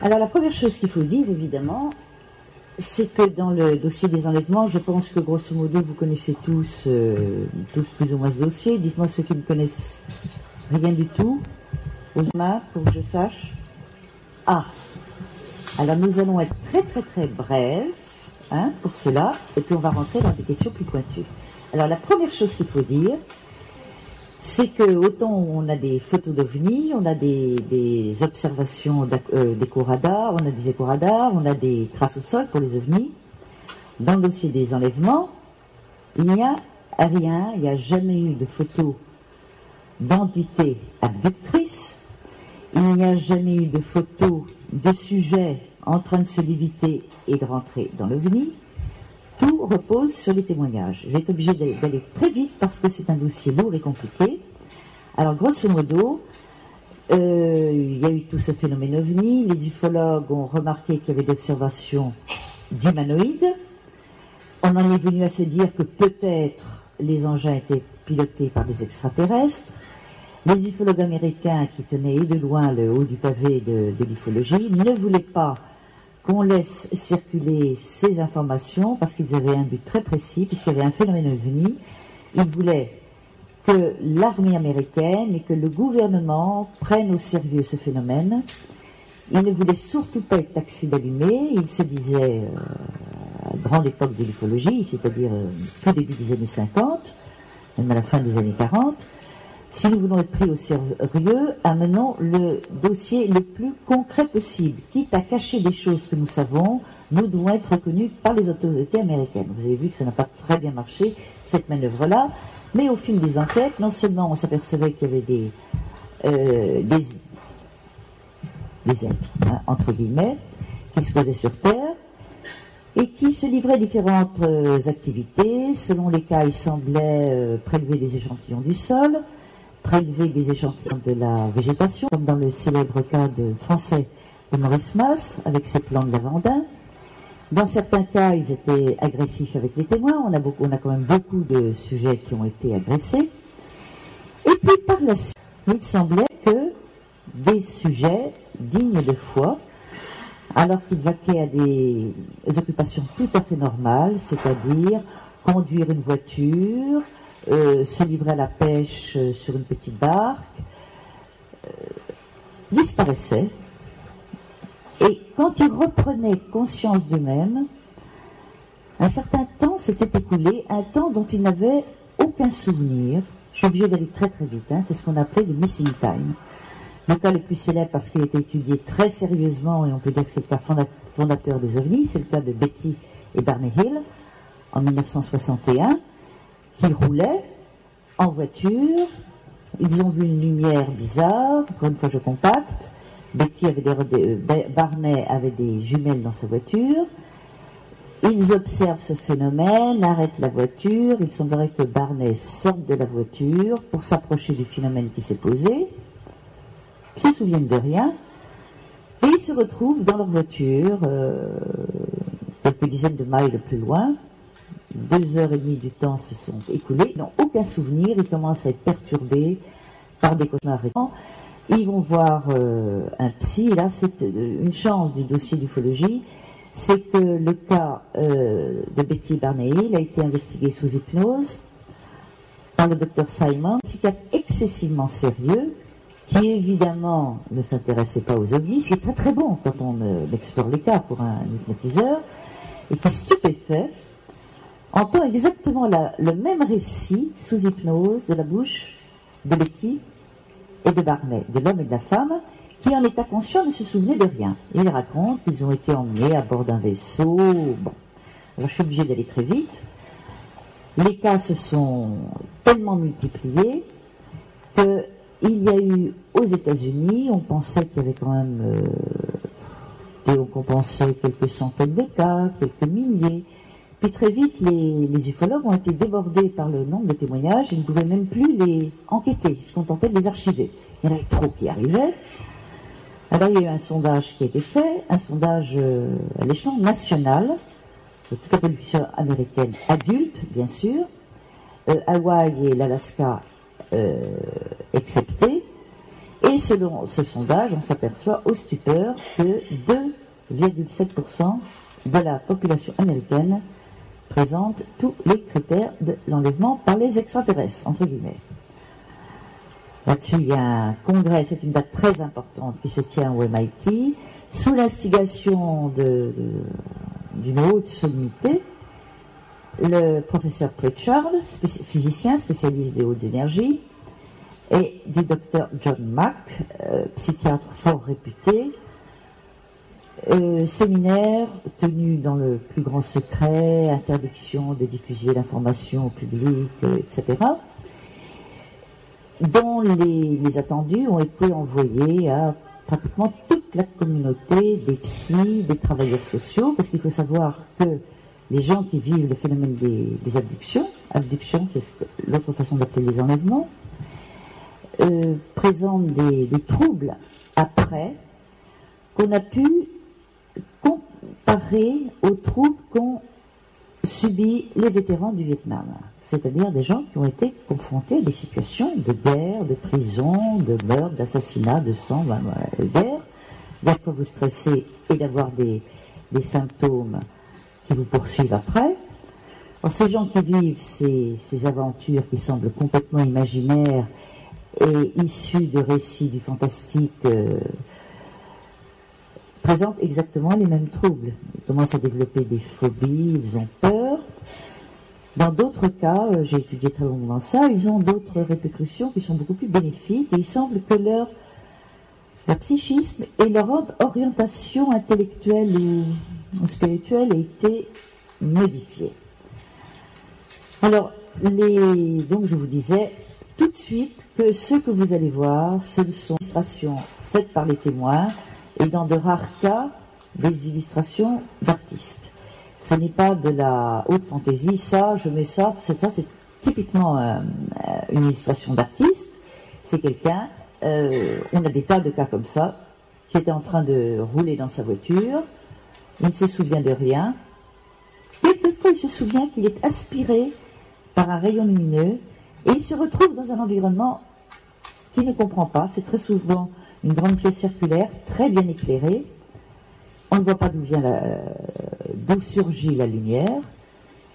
Alors la première chose qu'il faut dire, évidemment, c'est que dans le dossier des enlèvements, je pense que grosso modo, vous connaissez tous plus ou moins ce dossier. Dites-moi ceux qui ne connaissent rien du tout. Aux mains, pour que je sache. Ah, alors nous allons être très très très brefs pour cela, et puis on va rentrer dans des questions plus pointues. Alors la première chose qu'il faut dire, c'est que autant on a des photos d'OVNI, on a des observations d'éco-radars, on a des éco-radars, on a des traces au sol pour les OVNI. Dans le dossier des enlèvements, il n'y a rien, il n'y a jamais eu de photos d'entités abductrices, il n'y a jamais eu de photos de sujets en train de se léviter et de rentrer dans l'OVNI. Tout repose sur les témoignages. Je vais être obligé d'aller très vite parce que c'est un dossier lourd et compliqué. Alors, grosso modo, il y a eu tout ce phénomène OVNI. Les ufologues ont remarqué qu'il y avait d'observations d'humanoïdes. On en est venu à se dire que peut-être les engins étaient pilotés par des extraterrestres. Les ufologues américains, qui tenaient de loin le haut du pavé de l'ufologie, ne voulaient pas qu'on laisse circuler ces informations parce qu'ils avaient un but très précis, puisqu'il y avait un phénomène OVNI. Ils voulaient que l'armée américaine et que le gouvernement prennent au sérieux ce phénomène. Ils ne voulaient surtout pas être taxés d'allumer. Ils se disaient, à grande époque de l'ufologie, c'est-à-dire tout début des années 50, même à la fin des années 40, si nous voulons être pris au sérieux, amenons le dossier le plus concret possible. Quitte à cacher des choses que nous savons, nous devons être reconnus par les autorités américaines. Vous avez vu que ça n'a pas très bien marché, cette manœuvre-là, mais au fil des enquêtes, non seulement on s'apercevait qu'il y avait des êtres, entre guillemets, qui se posaient sur Terre, et qui se livraient à différentes activités. Selon les cas, ils semblaient prélever des échantillons du sol, prélever des échantillons de la végétation, comme dans le célèbre cas français de Maurice Mas, avec ses plants de lavandin. Dans certains cas, ils étaient agressifs avec les témoins. On a quand même beaucoup de sujets qui ont été agressés. Et puis, par la suite, il semblait que des sujets dignes de foi, alors qu'ils vaquaient à des occupations tout à fait normales, c'est-à-dire conduire une voiture, se livrer à la pêche sur une petite barque, disparaissaient. Et quand ils reprenaient conscience d'eux-mêmes, un certain temps s'était écoulé, un temps dont ils n'avaient aucun souvenir. Je suis obligé d'aller très très vite, c'est ce qu'on appelait le missing time. Le cas le plus célèbre parce qu'il a été étudié très sérieusement, et on peut dire que c'est le cas fondateur des OVNI, c'est le cas de Betty et Barney Hill, en 1961, qui roulaient en voiture. Ils ont vu une lumière bizarre, encore une fois je compacte. Barney avait des jumelles dans sa voiture. Ils observent ce phénomène, arrêtent la voiture. Il semblerait que Barney sorte de la voiture pour s'approcher du phénomène qui s'est posé, se souviennent de rien, et ils se retrouvent dans leur voiture, quelques dizaines de miles plus loin. 2h30 du temps se sont écoulés, ils n'ont aucun souvenir, ils commencent à être perturbés par des cauchemars récurrents. Ils vont voir un psy, et là c'est une chance du dossier d'ufologie, c'est que le cas de Betty Barney Hill a été investigué sous hypnose par le docteur Simon, un psychiatre excessivement sérieux, qui évidemment ne s'intéressait pas aux ovnis, ce qui est très très bon quand on explore les cas pour un hypnotiseur, et qui, stupéfait, entend exactement le même récit sous hypnose de la bouche de Betty et de Barney, de l'homme et de la femme, qui en état conscient ne se souvenaient de rien. Il raconte qu'ils ont été emmenés à bord d'un vaisseau. Bon, alors je suis obligée d'aller très vite. Les cas se sont tellement multipliés qu'il y a eu aux États-Unis, on pensait qu'il y avait quand même, on pensait quelques centaines de cas, quelques milliers. Puis très vite, les ufologues ont été débordés par le nombre de témoignages, ils ne pouvaient même plus les enquêter, ils se contentaient de les archiver. Il y en avait trop qui arrivaient. Alors il y a eu un sondage qui a été fait, un sondage à l'échelon national, de toute la population américaine adulte, bien sûr, Hawaï et l'Alaska exceptés, et Et selon ce sondage, on s'aperçoit au stupeur que 2,7% de la population américaine présente tous les critères de l'enlèvement par les extraterrestres, entre guillemets. Là-dessus, il y a un congrès, c'est une date très importante qui se tient au MIT, sous l'instigation d'une haute sommité. Le professeur Pritchard, physicien spécialiste des hautes énergies, et du docteur John Mack, psychiatre fort réputé, séminaire tenu dans le plus grand secret, interdiction de diffuser l'information au public, etc., dont les attendus ont été envoyés à pratiquement toute la communauté des psys, des travailleurs sociaux, parce qu'il faut savoir que les gens qui vivent le phénomène des abductions, c'est l'autre façon d'appeler les enlèvements, présentent des troubles après qu'on a pu comparer aux troubles qu'ont subis les vétérans du Vietnam. C'est-à-dire des gens qui ont été confrontés à des situations de guerre, de prison, de meurtre, d'assassinat, de sang, guerre quoi vous stresser et d'avoir des symptômes qui vous poursuivent après. Alors, ces gens qui vivent ces aventures qui semblent complètement imaginaires et issues de récits du fantastique présentent exactement les mêmes troubles. Ils commencent à développer des phobies, ils ont peur. Dans d'autres cas, j'ai étudié très longuement ça, ils ont d'autres répercussions qui sont beaucoup plus bénéfiques et il semble que leur psychisme et leur orientation intellectuelle ou spirituelle ait été modifiée. Alors, donc je vous disais tout de suite que ce que vous allez voir, ce sont des illustrations faites par les témoins et dans de rares cas, des illustrations d'artistes. Ce n'est pas de la haute fantaisie, ça, je mets ça, c'est typiquement une illustration d'artiste. C'est quelqu'un, on a des tas de cas comme ça, qui était en train de rouler dans sa voiture, il ne se souvient de rien. Quelquefois, il se souvient qu'il est aspiré par un rayon lumineux et il se retrouve dans un environnement qu'il ne comprend pas. C'est très souvent une grande pièce circulaire, très bien éclairée. On ne voit pas d'où surgit la lumière.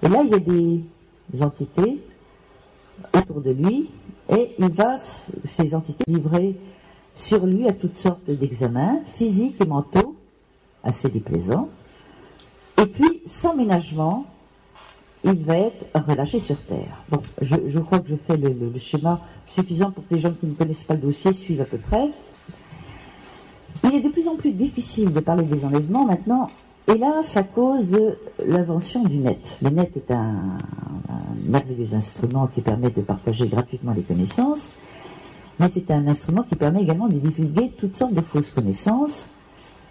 Et là, il y a des entités autour de lui et ces entités livrer sur lui à toutes sortes d'examens physiques et mentaux assez déplaisants. Et puis, sans ménagement, il va être relâché sur Terre. Bon, je crois que je fais le schéma suffisant pour que les gens qui ne connaissent pas le dossier suivent à peu près. Il est de plus en plus difficile de parler des enlèvements maintenant, hélas à cause de l'invention du net. Le net est un merveilleux instrument qui permet de partager gratuitement les connaissances, mais c'est un instrument qui permet également de divulguer toutes sortes de fausses connaissances.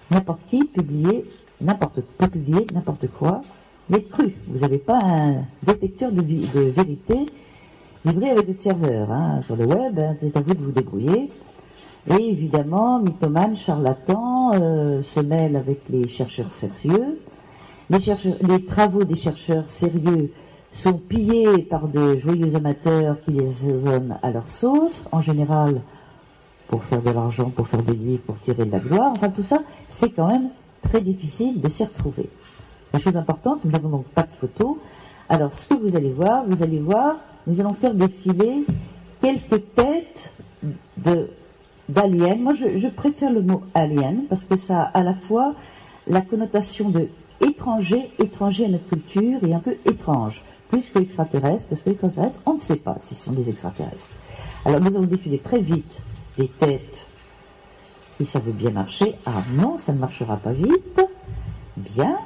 N'importe qui peut publier n'importe quoi, mais cru. Vous n'avez pas un détecteur de vérité livré avec votre serveur. Sur le web, c'est à vous de vous débrouiller. Et évidemment, mythomanes, charlatans se mêlent avec les chercheurs sérieux. Les travaux des chercheurs sérieux sont pillés par de joyeux amateurs qui les assaisonnent à leur sauce, en général pour faire de l'argent, pour faire des livres, pour tirer de la gloire. Enfin, tout ça, c'est quand même très difficile de s'y retrouver. La chose importante, nous n'avons donc pas de photos. Alors, ce que vous allez voir, nous allons faire défiler quelques têtes d'aliens. Moi, je préfère le mot alien parce que ça a à la fois la connotation de étranger à notre culture et un peu étrange, plus que extraterrestre, parce que les extraterrestres, on ne sait pas s'ils sont des extraterrestres. Alors, nous allons défiler très vite des têtes, si ça veut bien marcher. Ah non, ça ne marchera pas vite. Bien.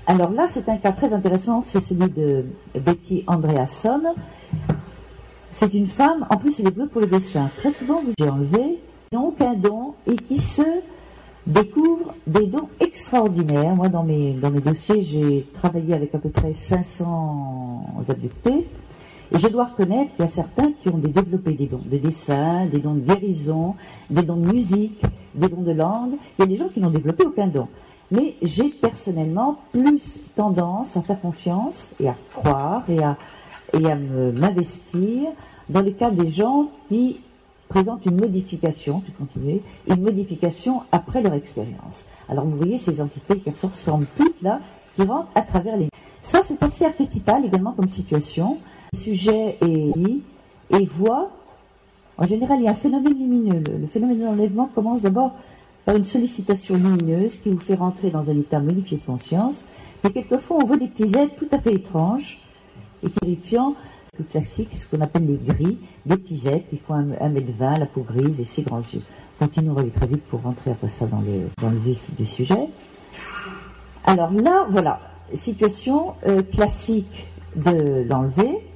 Alors là, c'est un cas très intéressant, c'est celui de Betty Andreasson. C'est une femme, en plus elle est douée pour le dessin. Très souvent, vous avez enlevé, ils n'ont aucun don et qui se découvrent des dons extraordinaires. Moi, dans mes dossiers, j'ai travaillé avec à peu près 500 abductés. Et je dois reconnaître qu'il y a certains qui ont développé des dons de dessin, des dons de guérison, des dons de musique, des dons de langue. Il y a des gens qui n'ont développé aucun don. Mais j'ai personnellement plus tendance à faire confiance et à croire et à m'investir dans le cas des gens qui présentent une modification, tu continues, une modification après leur expérience. Alors vous voyez ces entités qui ressemblent toutes là, qui rentrent à travers les... Ça c'est assez archétypal également comme situation. Le sujet est dit et voit, en général il y a un phénomène lumineux. Le phénomène d'enlèvement commence d'abord par une sollicitation lumineuse qui vous fait rentrer dans un état modifié de conscience. Et quelquefois on voit des petits êtres tout à fait étranges et terrifiants. Tout classique, ce qu'on appelle les gris, des petits êtres qui font 1m20, la peau grise et ses grands yeux. Continuons, on va aller très vite pour rentrer après ça dans le vif du sujet. Alors là, voilà, situation classique de l'enlever.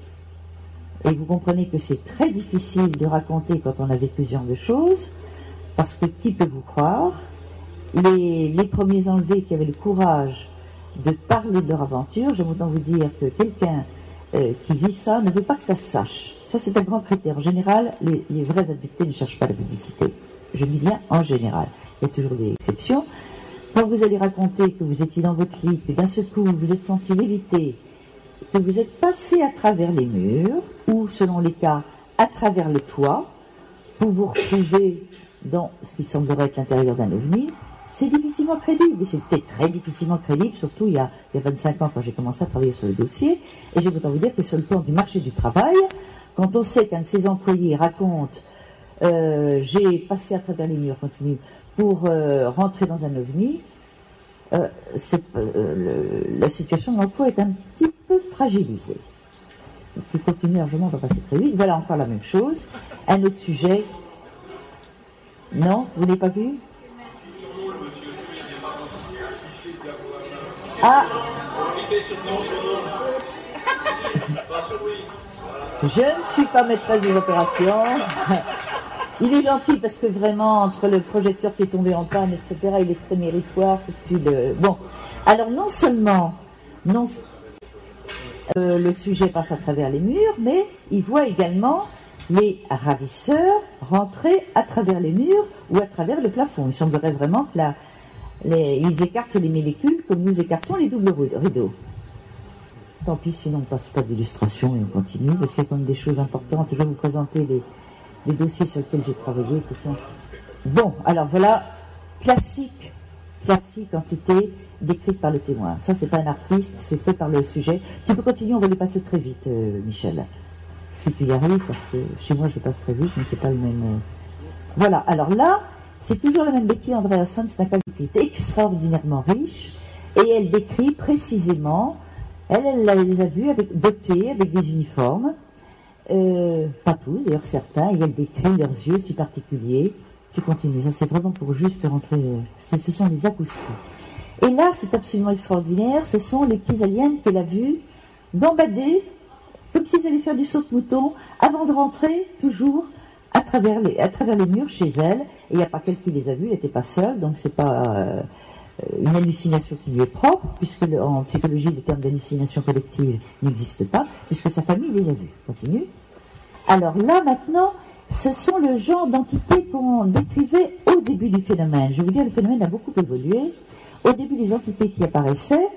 Et vous comprenez que c'est très difficile de raconter quand on a vécu ce genre de choses, parce que qui peut vous croire? Les premiers enlevés qui avaient le courage de parler de leur aventure, j'aime autant vous dire que quelqu'un qui vit ça ne veut pas que ça se sache. Ça, c'est un grand critère. En général, les vrais abductés ne cherchent pas la publicité. Je dis bien en général. Il y a toujours des exceptions. Quand vous allez raconter que vous étiez dans votre lit, que d'un seul coup vous vous êtes senti léviter, que vous êtes passé à travers les murs, ou selon les cas, à travers le toit, pour vous retrouver dans ce qui semblerait être l'intérieur d'un ovni, c'est difficilement crédible, et c'était très difficilement crédible, surtout il y a 25 ans quand j'ai commencé à travailler sur le dossier, et j'ai autant vous dire que sur le plan du marché du travail, quand on sait qu'un de ses employés raconte j'ai passé à travers les murs, continue, pour rentrer dans un ovni, la situation de l'emploi est un petit peu fragilisée. Il faut continuer largement, on va passer très vite. Voilà encore la même chose. Un autre sujet. Non, vous n'avez pas vu? Ah, je ne suis pas maîtresse des opérations. Il est gentil parce que vraiment, entre le projecteur qui est tombé en panne, etc., il est très méritoire. Bon, alors non seulement le sujet passe à travers les murs, mais il voit également les ravisseurs rentrer à travers les murs ou à travers le plafond. Il semblerait vraiment que ils écartent les molécules comme nous écartons les doubles rideaux. Tant pis, sinon on ne passe pas d'illustration et on continue, parce qu'il y a quand même des choses importantes. Je vais vous présenter les dossiers sur lesquels j'ai travaillé qui sont... Bon, alors voilà, classique entité décrite par le témoin. Ça, c'est pas un artiste, c'est fait par le sujet. Tu peux continuer, on va les passer très vite, Michel. Si tu y arrives, parce que chez moi, je passe très vite, mais c'est pas le même... Voilà, alors là, c'est toujours la même Betty Andreasson, c'est un cas qui est extraordinairement riche, et elle décrit précisément, elle les a vus avec beauté, avec des uniformes, pas tous, d'ailleurs certains, et elle décrit leurs yeux si particuliers. Tu continues, ça c'est vraiment pour juste rentrer, ce sont les acoustiques. Et là, c'est absolument extraordinaire, ce sont les petits aliens qu'elle a vus gambader, comme s'ils allaient faire du saute-mouton, avant de rentrer, toujours, à travers les murs chez elle, et il n'y a pas qu'elle qui les a vus, elle n'était pas seule, donc c'est pas une hallucination qui lui est propre, puisque en psychologie, le terme d'hallucination collective n'existe pas, puisque sa famille les a vus. Continue. Alors là, maintenant, ce sont le genre d'entités qu'on décrivait au début du phénomène. Je veux dire, le phénomène a beaucoup évolué. Au début, les entités qui apparaissaient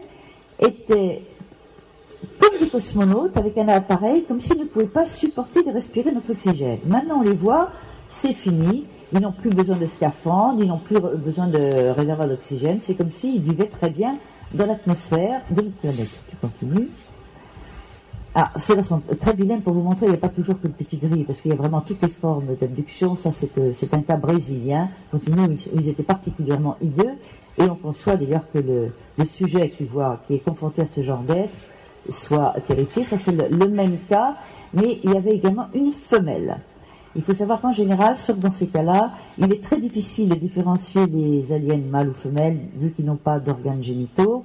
étaient comme des cosmonautes avec un appareil, comme s'ils ne pouvaient pas supporter de respirer notre oxygène. Maintenant, on les voit, c'est fini. Ils n'ont plus besoin de scaphandres, ils n'ont plus besoin de réservoir d'oxygène. C'est comme s'ils vivaient très bien dans l'atmosphère de notre planète. Tu continues. Ah, c'est très vilaine pour vous montrer, il n'y a pas toujours que le petit gris, parce qu'il y a vraiment toutes les formes d'abduction. Ça, c'est un cas brésilien, continue, où ils étaient particulièrement hideux, et on conçoit d'ailleurs que le sujet qui est confronté à ce genre d'être soit terrifié. Ça, c'est le même cas, mais il y avait également une femelle. Il faut savoir qu'en général, sauf dans ces cas-là, il est très difficile de différencier les aliens mâles ou femelles, vu qu'ils n'ont pas d'organes génitaux,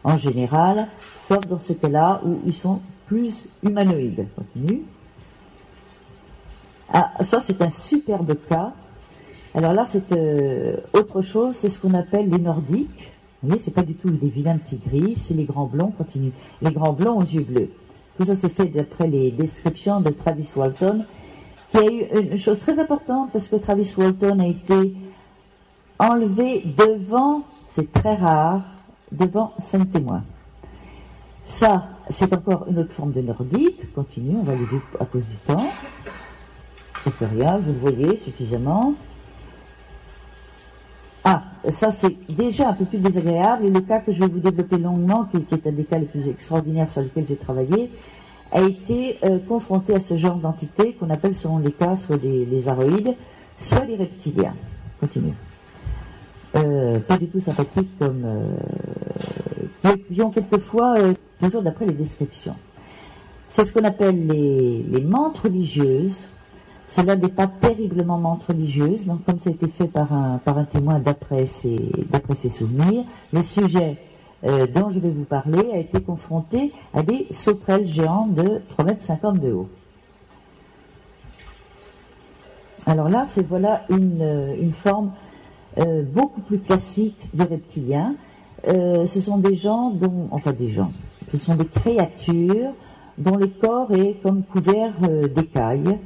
en général, sauf dans ce cas-là où ils sont plus humanoïdes. Continue. Ah, ça c'est un superbe cas. Alors là, c'est autre chose, c'est ce qu'on appelle les nordiques. Vous voyez, c'est pas du tout des vilains petits gris, c'est les grands blonds, continue. Les grands blonds aux yeux bleus. Tout ça c'est fait d'après les descriptions de Travis Walton, qui a eu une chose très importante, parce que Travis Walton a été enlevé devant, c'est très rare, devant 5 témoins. Ça, c'est encore une autre forme de nordique. Continue, on va aller vite à cause du temps. n'enregistre plus rien, vous le voyez suffisamment. Ah, ça c'est déjà un peu plus désagréable, et le cas que je vais vous développer longuement, qui est un des cas les plus extraordinaires sur lesquels j'ai travaillé, a été confronté à ce genre d'entité qu'on appelle selon les cas soit les aroïdes, soit les reptiliens. Continue. Pas du tout sympathiques comme... qui ont quelquefois, toujours d'après les descriptions. C'est ce qu'on appelle les mantes religieuses. Cela n'est pas terriblement mantes religieuses, donc comme ça a été fait par un témoin d'après ses souvenirs, le sujet dont je vais vous parler a été confronté à des sauterelles géantes de 3,50 m de haut. Alors là, voilà une forme beaucoup plus classique de reptiliens. Ce sont des gens ce sont des créatures dont le corps est comme couvert d'écailles.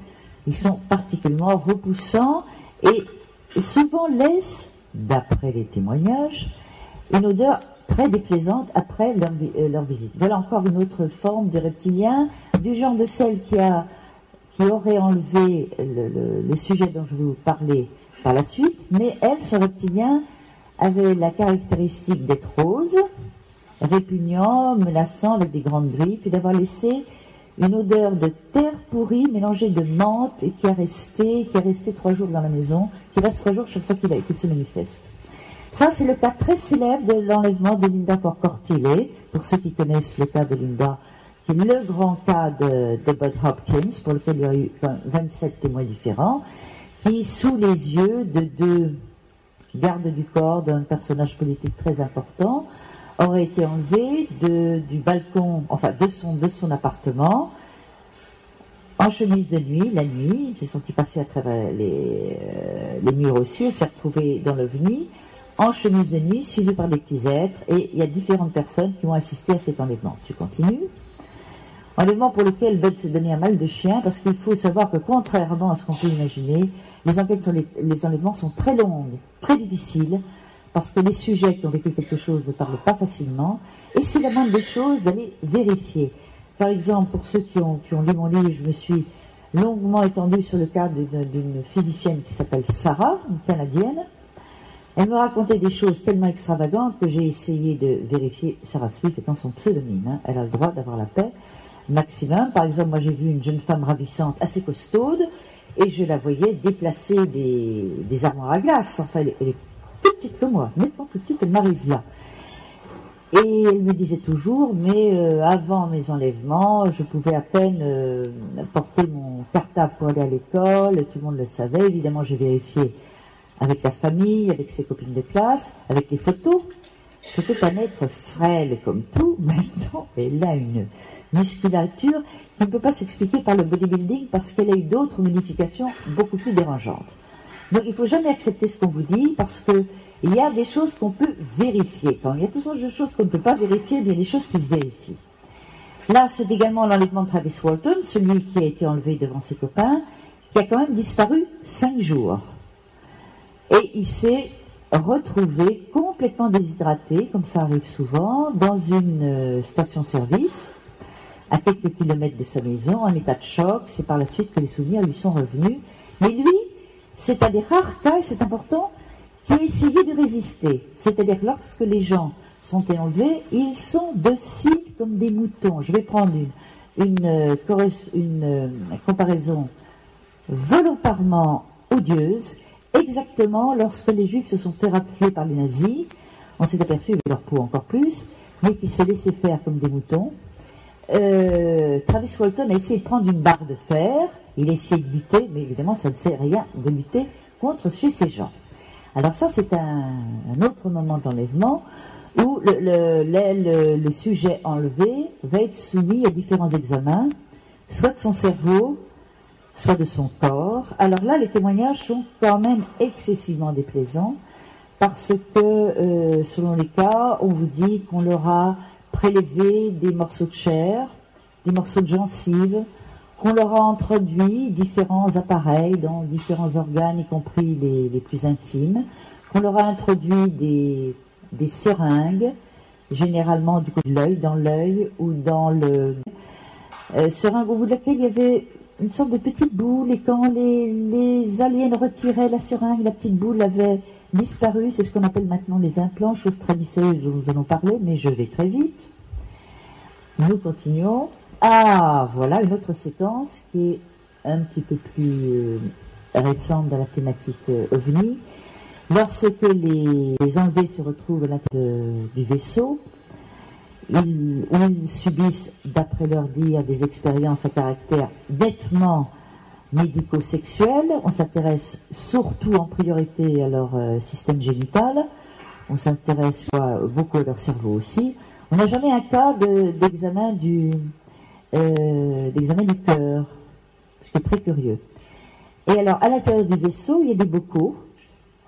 Ils sont particulièrement repoussants et souvent laissent, d'après les témoignages, une odeur très déplaisante après leur visite. Voilà encore une autre forme de reptilien, du genre de celle qui aurait enlevé le sujet dont je vais vous parler par la suite, mais elle, ce reptilien, avait la caractéristique d'être rose, répugnant, menaçant, avec des grandes griffes, et d'avoir laissé une odeur de terre pourrie mélangée de menthe, et qui est resté 3 jours dans la maison, qui reste 3 jours chaque fois qu'il se manifeste. Ça, c'est le cas très célèbre de l'enlèvement de Linda Cortillet, pour ceux qui connaissent le cas de Linda, qui est le grand cas de Bud Hopkins, pour lequel il y a eu 27 témoins différents, qui, sous les yeux de 2 gardes du corps d'un personnage politique très important, aurait été enlevé du balcon, enfin de son appartement, en chemise de nuit, la nuit. Il s'est senti passer à travers les murs aussi. Il s'est retrouvé dans l'OVNI, en chemise de nuit, suivi par des petits êtres, et il y a différentes personnes qui ont assisté à cet enlèvement. Tu continues. Enlèvement pour lequel Bud s'est donné un mal de chien, parce qu'il faut savoir que, contrairement à ce qu'on peut imaginer, les enquêtes sur les enlèvements sont très longues, très difficiles, parce que les sujets qui ont vécu quelque chose ne parlent pas facilement, et c'est la moindre des choses d'aller vérifier. Par exemple, pour ceux qui ont lu mon livre, je me suis longuement étendue sur le cas d'une physicienne qui s'appelle Sarah, une Canadienne. Elle me racontait des choses tellement extravagantes que j'ai essayé de vérifier, Sarah Swift étant son pseudonyme, hein, elle a le droit d'avoir la paix maximum. Par exemple, moi j'ai vu une jeune femme ravissante, assez costaude, et je la voyais déplacer des armoires à glace. Enfin, elle est plus petite que moi, nettement plus petite, elle m'arrive là. Et elle me disait toujours, mais avant mes enlèvements, je pouvais à peine porter mon cartable pour aller à l'école, tout le monde le savait. Évidemment, j'ai vérifié avec la famille, avec ses copines de classe, avec les photos. C'était un être frêle comme tout. Maintenant, elle a une musculature qui ne peut pas s'expliquer par le bodybuilding parce qu'elle a eu d'autres modifications beaucoup plus dérangeantes. Donc il ne faut jamais accepter ce qu'on vous dit parce qu'il y a des choses qu'on peut vérifier. Quand il y a toutes sortes de choses qu'on ne peut pas vérifier, il y a des choses qui se vérifient. Là, c'est également l'enlèvement de Travis Walton, celui qui a été enlevé devant ses copains, qui a quand même disparu 5 jours. Et il s'est retrouvé complètement déshydraté, comme ça arrive souvent, dans une station-service, à quelques kilomètres de sa maison, en état de choc. C'est par la suite que les souvenirs lui sont revenus. Mais lui, c'est un des rares cas, et c'est important, qui a essayé de résister. C'est-à-dire que lorsque les gens sont enlevés, ils sont dociles comme des moutons. Je vais prendre une comparaison volontairement odieuse. Exactement lorsque les Juifs se sont fait rappuyer par les nazis, on s'est aperçu de leur peau encore plus, mais qu'ils se laissaient faire comme des moutons. Travis Walton a essayé de prendre une barre de fer, il a essayé de lutter, mais évidemment ça ne sert à rien de lutter contre chez ces gens. Alors ça c'est un autre moment d'enlèvement où le sujet enlevé va être soumis à différents examens, soit de son cerveau, soit de son corps. Alors là, les témoignages sont quand même excessivement déplaisants parce que, selon les cas, on vous dit qu'on leur a prélevé des morceaux de chair, des morceaux de gencives, qu'on leur a introduit différents appareils dans différents organes, y compris les plus intimes, qu'on leur a introduit des seringues, généralement du coup de l'œil, dans l'œil ou dans le... seringue au bout de laquelle il y avait une sorte de petite boule, et quand les aliens retiraient la seringue, la petite boule avait disparu. C'est ce qu'on appelle maintenant les implants, chose très mystérieuse dont nous allons parler, mais je vais très vite. Nous continuons. Ah, voilà une autre séquence qui est un petit peu plus récente dans la thématique OVNI. Lorsque les enlevés se retrouvent à l'intérieur du vaisseau, ils subissent, d'après leur dire, des expériences à caractère nettement médico-sexuel. On s'intéresse surtout en priorité à leur système génital. On s'intéresse beaucoup à leur cerveau aussi. On n'a jamais un cas d'examen du cœur, ce qui est très curieux. Et alors, à l'intérieur du vaisseau, il y a des bocaux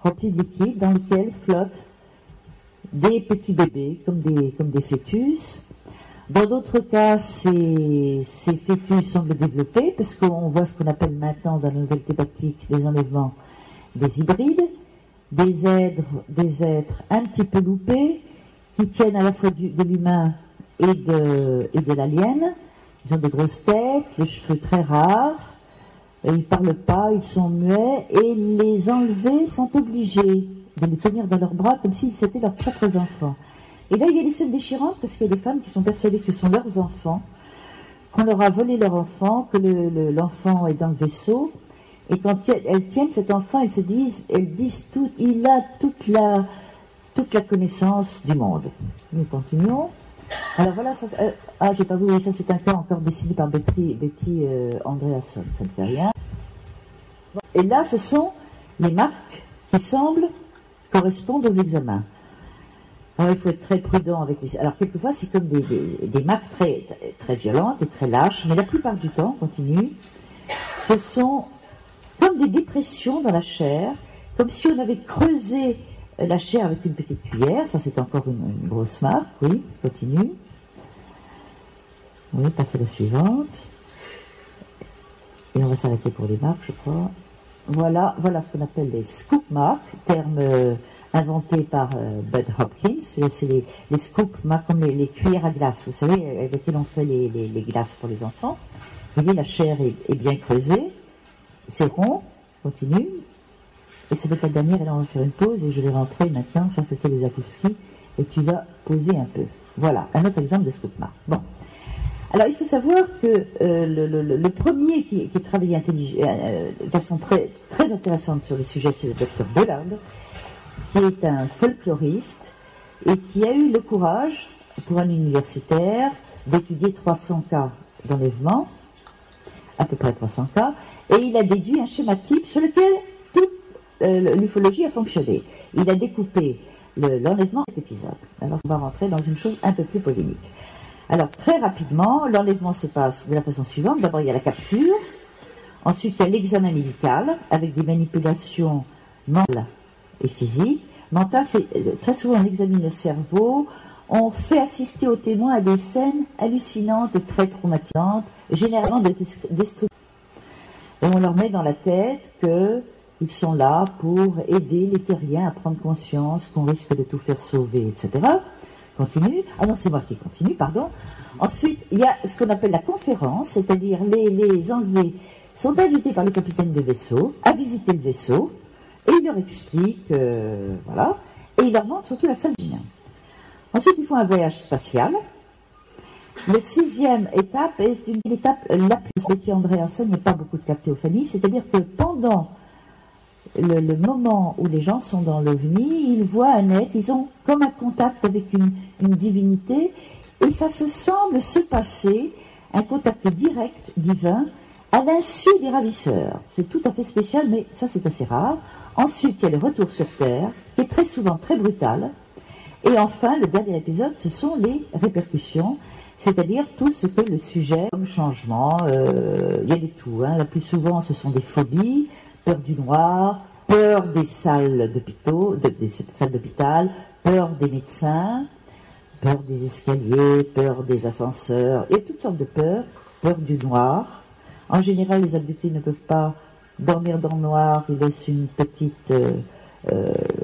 remplis de liquide dans lesquels flottent des petits bébés, comme des fœtus. Dans d'autres cas, ces fœtus semblent développés, parce qu'on voit ce qu'on appelle maintenant dans la nouvelle thématique des enlèvements des hybrides, des êtres un petit peu loupés, qui tiennent à la fois de l'humain et de l'alien. Ils ont des grosses têtes, les cheveux très rares, ils ne parlent pas, ils sont muets, et les enlevés sont obligés de les tenir dans leurs bras comme si c'était leurs propres enfants. Et là, il y a des scènes déchirantes parce qu'il y a des femmes qui sont persuadées que ce sont leurs enfants, qu'on leur a volé leur enfant, que l'enfant est dans le vaisseau, et quand elles tiennent cet enfant, elles disent tout, il a toute la connaissance du monde. Nous continuons. Alors voilà, j'ai pas voulu, ça c'est un cas encore dessiné par Betty Andreasson, ça ne fait rien. Et là, ce sont les marques qui semblent correspondre aux examens. Alors il faut être très prudent avec les... Alors quelquefois, c'est comme des marques très, très violentes et très lâches, mais la plupart du temps, continue, ce sont comme des dépressions dans la chair, comme si on avait creusé la chair avec une petite cuillère. Ça c'est encore une grosse marque. Oui, continue. Oui, passez à la suivante. Et on va s'arrêter pour les marques, je crois. Voilà ce qu'on appelle les scoop marks, terme inventé par Bud Hopkins. C'est les scoop marks comme les cuillères à glace, vous savez, avec lesquelles on fait les glaces pour les enfants. Vous voyez, la chair est bien creusée, c'est rond, continue. Et ça va être la dernière, et là on va faire une pause, et je vais rentrer maintenant, ça c'était les Zakowski, et tu vas poser un peu. Voilà, un autre exemple de scoop mark. Bon. Alors, il faut savoir que le premier qui travaillait de façon très, très intéressante sur le sujet, c'est le docteur Bollard, qui est un folkloriste et qui a eu le courage, pour un universitaire, d'étudier 300 cas d'enlèvement, à peu près 300 cas, et il a déduit un schéma type sur lequel toute l'ufologie a fonctionné. Il a découpé l'enlèvement de cet épisode. Alors, on va rentrer dans une chose un peu plus polémique. Alors, très rapidement, l'enlèvement se passe de la façon suivante. D'abord, il y a la capture. Ensuite, il y a l'examen médical, avec des manipulations mentales et physiques. Mentales, c'est très souvent, on examine le cerveau. On fait assister aux témoins à des scènes hallucinantes et très traumatisantes, généralement destructrices. Et on leur met dans la tête qu'ils sont là pour aider les terriens à prendre conscience qu'on risque de tout faire sauver, etc. Continue. Ah non, c'est moi qui continue, pardon. Ensuite, il y a ce qu'on appelle la conférence, c'est-à-dire les Anglais sont invités par le capitaine de vaisseau à visiter le vaisseau, et il leur explique, voilà, et il leur montre surtout la salle du bain. Ensuite, ils font un voyage spatial. La 6e étape est une étape la plus... Betty Andreasson, il n'y a pas beaucoup de captéophanie, c'est-à-dire que pendant le moment où les gens sont dans l'OVNI, ils voient un être, ils ont comme un contact avec une divinité, et ça se semble se passer, un contact direct, divin, à l'insu des ravisseurs. C'est tout à fait spécial, mais ça c'est assez rare. Ensuite, il y a le retour sur Terre, qui est très souvent très brutal. Et enfin, le dernier épisode, ce sont les répercussions, c'est-à-dire tout ce que le sujet, comme changement, il y a de tout. La plus souvent, ce sont des phobies, peur du noir, peur des salles d'hôpital, peur des médecins, peur des escaliers, peur des ascenseurs, et toutes sortes de peurs, peur du noir. En général, les abductés ne peuvent pas dormir dans le noir, ils laissent une petite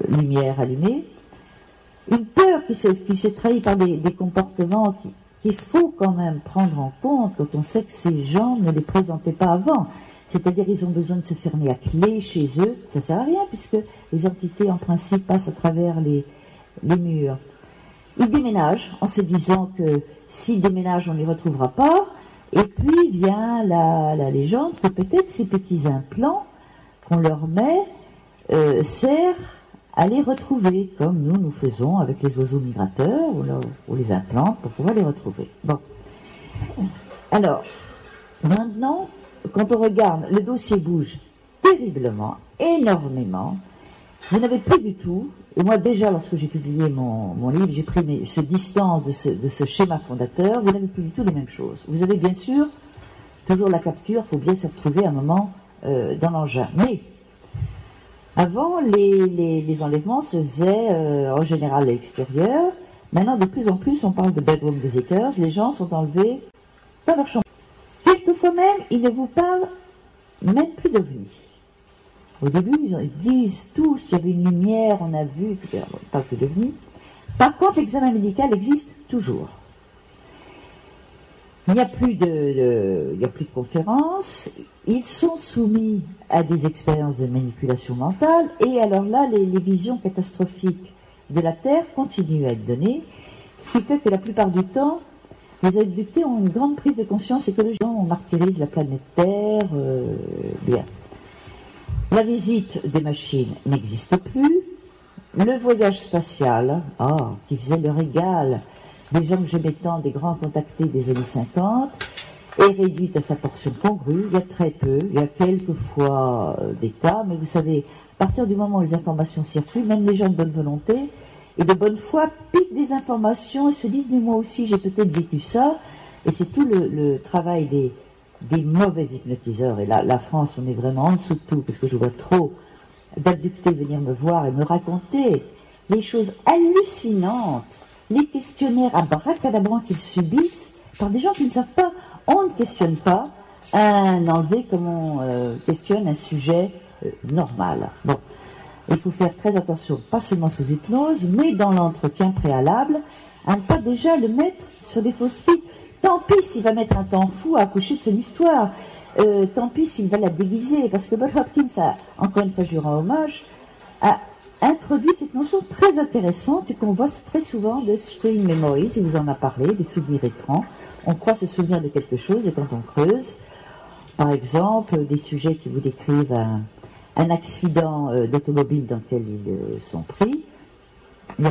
lumière allumée. Une peur qui se trahit par des comportements qu'il faut quand même prendre en compte quand on sait que ces gens ne les présentaient pas avant. C'est-à-dire ils ont besoin de se fermer à clé chez eux. Ça ne sert à rien puisque les entités en principe passent à travers les murs. Ils déménagent en se disant que s'ils déménagent on ne les retrouvera pas. Et puis vient la légende que peut-être ces petits implants qu'on leur met servent à les retrouver, comme nous faisons avec les oiseaux migrateurs, on les implante pour pouvoir les retrouver. Bon. Alors, maintenant, quand on regarde, le dossier bouge terriblement, énormément. Vous n'avez plus du tout, et moi déjà lorsque j'ai publié mon livre, j'ai pris ce distance de ce schéma fondateur, vous n'avez plus du tout les mêmes choses. Vous avez bien sûr toujours la capture, il faut bien se retrouver un moment dans l'engin. Mais avant, les enlèvements se faisaient en général à l'extérieur. Maintenant, de plus en plus, on parle de bedroom visitors. Les gens sont enlevés dans leur chambre. Quelquefois même, ils ne vous parlent même plus d'OVNI. Au début, ils disent tous, il y avait une lumière, on a vu, etc. Bon, ils ne parlent plus d'OVNI. Par contre, l'examen médical existe toujours. Il n'y a plus de conférences. Ils sont soumis à des expériences de manipulation mentale. Et alors là, les visions catastrophiques de la Terre continuent à être données. Ce qui fait que la plupart du temps, les abductés ont une grande prise de conscience écologique. On martyrise la planète Terre. Bien. La visite des machines n'existe plus. Le voyage spatial, qui faisait le régal des gens que j'aimais tant, des grands contactés des années 50, est réduite à sa portion congrue. Il y a très peu, il y a quelquefois des cas, mais vous savez, à partir du moment où les informations circulent, même les gens de bonne volonté et de bonne foi piquent des informations et se disent, mais moi aussi j'ai peut-être vécu ça, et c'est tout le travail des mauvais hypnotiseurs. Et là, la France, on est vraiment en dessous de tout, parce que je vois trop d'abductés venir me voir et me raconter les choses hallucinantes, les questionnaires abracadabrants qu'ils subissent par des gens qui ne savent pas. On ne questionne pas un enlevé comme on questionne un sujet normal. Bon, il faut faire très attention, pas seulement sous hypnose, mais dans l'entretien préalable, à ne pas déjà le mettre sur des fausses pistes. Tant pis s'il va mettre un temps fou à accoucher de son histoire. Tant pis s'il va la déguiser, parce que Bob Hopkins a, encore une fois je lui rends hommage, a introduit cette notion très intéressante et qu'on voit très souvent de screen memories, il vous en a parlé, des souvenirs écrans. On croit se souvenir de quelque chose et quand on creuse, par exemple, des sujets qui vous décrivent un accident d'automobile dans lequel ils sont pris,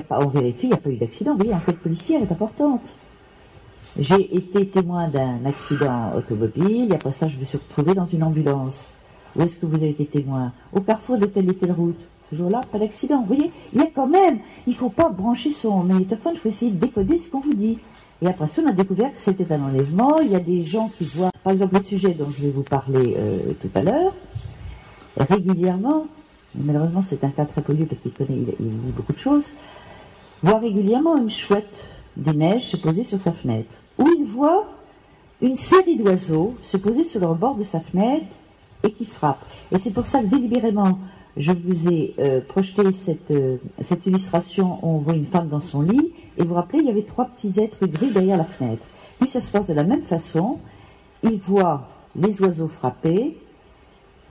on vérifie, il n'y a pas eu d'accident. Vous voyez, l'enquête policière est importante. J'ai été témoin d'un accident automobile, et après ça, je me suis retrouvée dans une ambulance. Où est-ce que vous avez été témoin? Au carrefour de telle et telle route. Ce jour-là, pas d'accident. Vous voyez, il y a quand même, il ne faut pas brancher son magnétophone, il faut essayer de décoder ce qu'on vous dit. Et après ça, on a découvert que c'était un enlèvement. Il y a des gens qui voient, par exemple, le sujet dont je vais vous parler tout à l'heure, régulièrement, malheureusement c'est un cas très pollué parce qu'il lit beaucoup de choses, voit régulièrement une chouette des neiges se poser sur sa fenêtre, où il voit une série d'oiseaux se poser sur le rebord de sa fenêtre et qui frappent. Et c'est pour ça que délibérément, je vous ai projeté cette illustration où on voit une femme dans son lit, et vous vous rappelez, il y avait 3 petits êtres gris derrière la fenêtre. Puis ça se passe de la même façon, il voit les oiseaux frapper,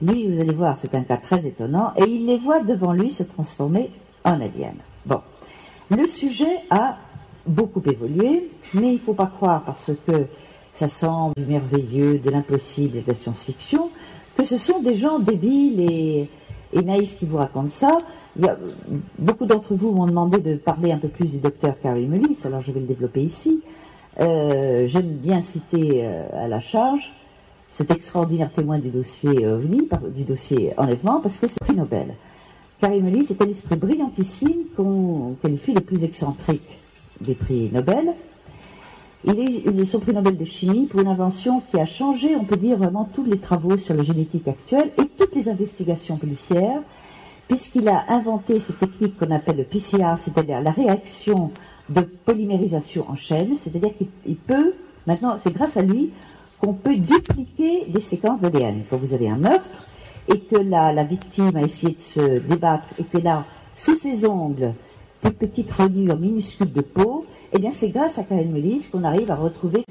lui, vous allez voir, c'est un cas très étonnant, et il les voit devant lui se transformer en alien. Bon, le sujet a beaucoup évolué, mais il ne faut pas croire, parce que ça semble du merveilleux, de l'impossible et de la science-fiction, que ce sont des gens débiles et naïfs qui vous racontent ça. Beaucoup d'entre vous m'ont demandé de parler un peu plus du docteur Kary Mullis, alors je vais le développer ici. J'aime bien citer à la charge cet extraordinaire témoin du dossier OVNI, du dossier enlèvement, parce que c'est prix Nobel. Kary Mullis est un esprit brillantissime qu'on qualifie le plus excentrique des prix Nobel. Il est son prix Nobel de chimie pour une invention qui a changé, on peut dire, vraiment tous les travaux sur la génétique actuelle et toutes les investigations policières, puisqu'il a inventé cette technique qu'on appelle le PCR, c'est-à-dire la réaction de polymérisation en chaîne, c'est-à-dire qu'il peut, maintenant, c'est grâce à lui qu'on peut dupliquer des séquences d'ADN. Quand vous avez un meurtre et que la victime a essayé de se débattre et que là, sous ses ongles, des petites rainures minuscules de peau, Eh bien, c'est grâce à Karim Mullis qu'on arrive à retrouver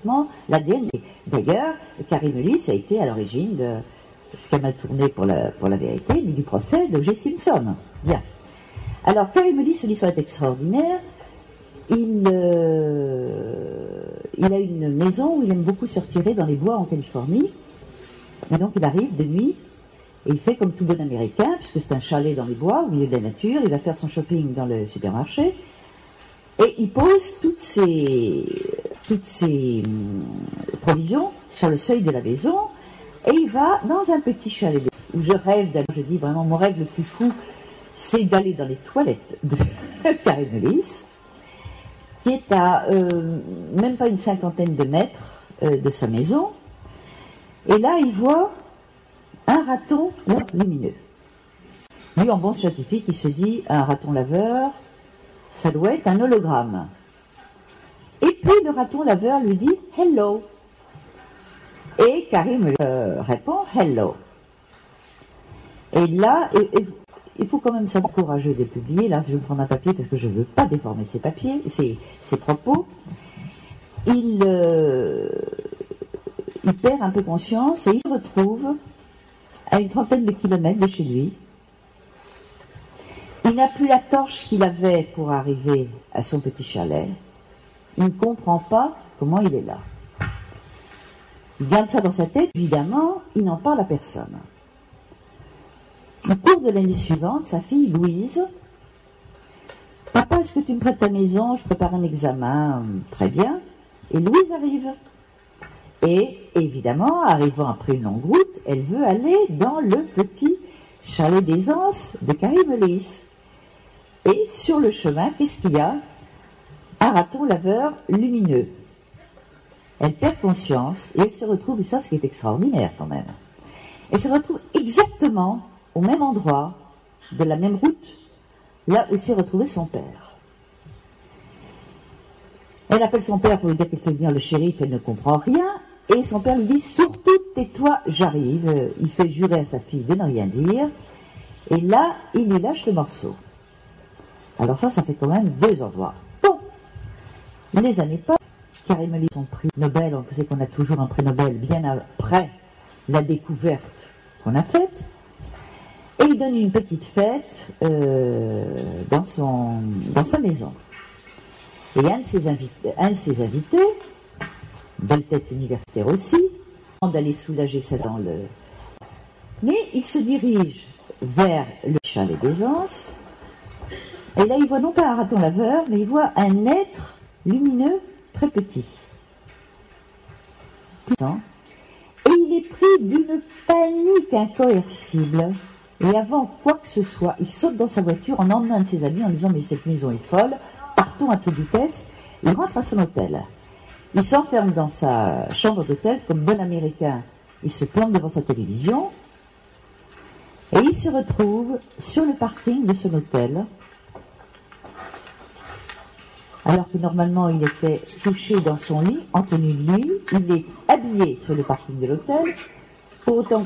l'ADN. D'ailleurs, Karim Mullis a été à l'origine de ce qui a mal tourné pour la vérité, mais du procès d'O.J. Simpson. Bien. Alors, Karim Mullis, son histoire est extraordinaire. Il a une maison où il aime beaucoup se retirer dans les bois en Californie. Et donc, il arrive de nuit. Et il fait comme tout bon Américain, puisque c'est un chalet dans les bois, au milieu de la nature, il va faire son shopping dans le supermarché, et il pose toutes ses provisions sur le seuil de la maison, et il va dans un petit chalet où je rêve d'aller, je dis vraiment mon rêve le plus fou, c'est d'aller dans les toilettes de Karim Mullis, qui est à même pas une cinquantaine de mètres de sa maison, et là il voit un raton lumineux. Lui, en bon scientifique, il se dit, un raton laveur, ça doit être un hologramme. Et puis le raton laveur lui dit « Hello ». Et Karim répond « Hello ». Et là, il faut quand même être courageux de publier. Là, je vais prendre un papier parce que je ne veux pas déformer ses papiers, ses propos. Il perd un peu conscience et il se retrouve à une trentaine de kilomètres de chez lui. Il n'a plus la torche qu'il avait pour arriver à son petit chalet. Il ne comprend pas comment il est là. Il garde ça dans sa tête, évidemment, il n'en parle à personne. Au cours de l'année suivante, sa fille Louise, « Papa, est-ce que tu me prêtes ta maison? Je prépare un examen. » Très bien. Et Louise arrive. Et évidemment, arrivant après une longue route, elle veut aller dans le petit chalet des Anses de Karim Mullis. Et sur le chemin, qu'est-ce qu'il y a? Un raton laveur lumineux. Elle perd conscience et elle se retrouve, et ça c'est extraordinaire quand même, elle se retrouve exactement au même endroit, de la même route, là où s'est retrouvé son père. Elle appelle son père pour lui dire qu'elle fait venir le shérif, elle ne comprend rien. Et son père lui dit, surtout tais-toi, j'arrive. Il fait jurer à sa fille de ne rien dire. Et là, il lui lâche le morceau. Alors ça fait quand même 2 endroits. Bon, les années passent. Karim Mullis, son prix Nobel, on sait qu'on a toujours un prix Nobel bien après la découverte qu'on a faite. Et il donne une petite fête dans sa maison. Et un de ses invités, belle tête universitaire aussi, d'aller soulager ça dans le... Mais il se dirige vers le chalet des Anses, et là il voit non pas un raton laveur, mais il voit un être lumineux très petit. Et il est pris d'une panique incoercible, et avant quoi que ce soit, il saute dans sa voiture en emmenant un de ses amis en disant « Mais cette maison est folle, partons à toute vitesse », il rentre à son hôtel. Il s'enferme dans sa chambre d'hôtel, comme bon Américain, il se plante devant sa télévision, et il se retrouve sur le parking de son hôtel, alors que normalement il était couché dans son lit, en tenue de nuit, il est habillé sur le parking de l'hôtel, pour autant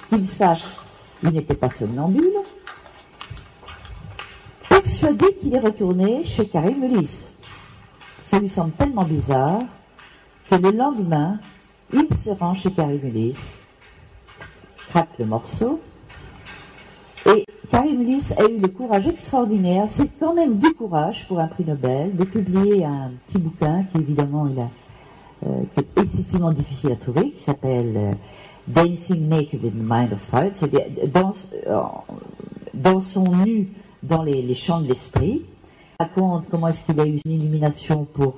qu'il sache, il n'était pas somnambule, persuadé qu'il est retourné chez Karim Mullis. Ça lui semble tellement bizarre que le lendemain, il se rend chez Karim Mullis, craque le morceau, et Karim Mullis a eu le courage extraordinaire, c'est quand même du courage pour un prix Nobel, de publier un petit bouquin qui évidemment qui est excessivement difficile à trouver, qui s'appelle Dancing Naked in the Mind of Fire, c'est-à-dire dans son nu dans les champs de l'esprit. Il raconte comment est-ce qu'il a eu une illumination pour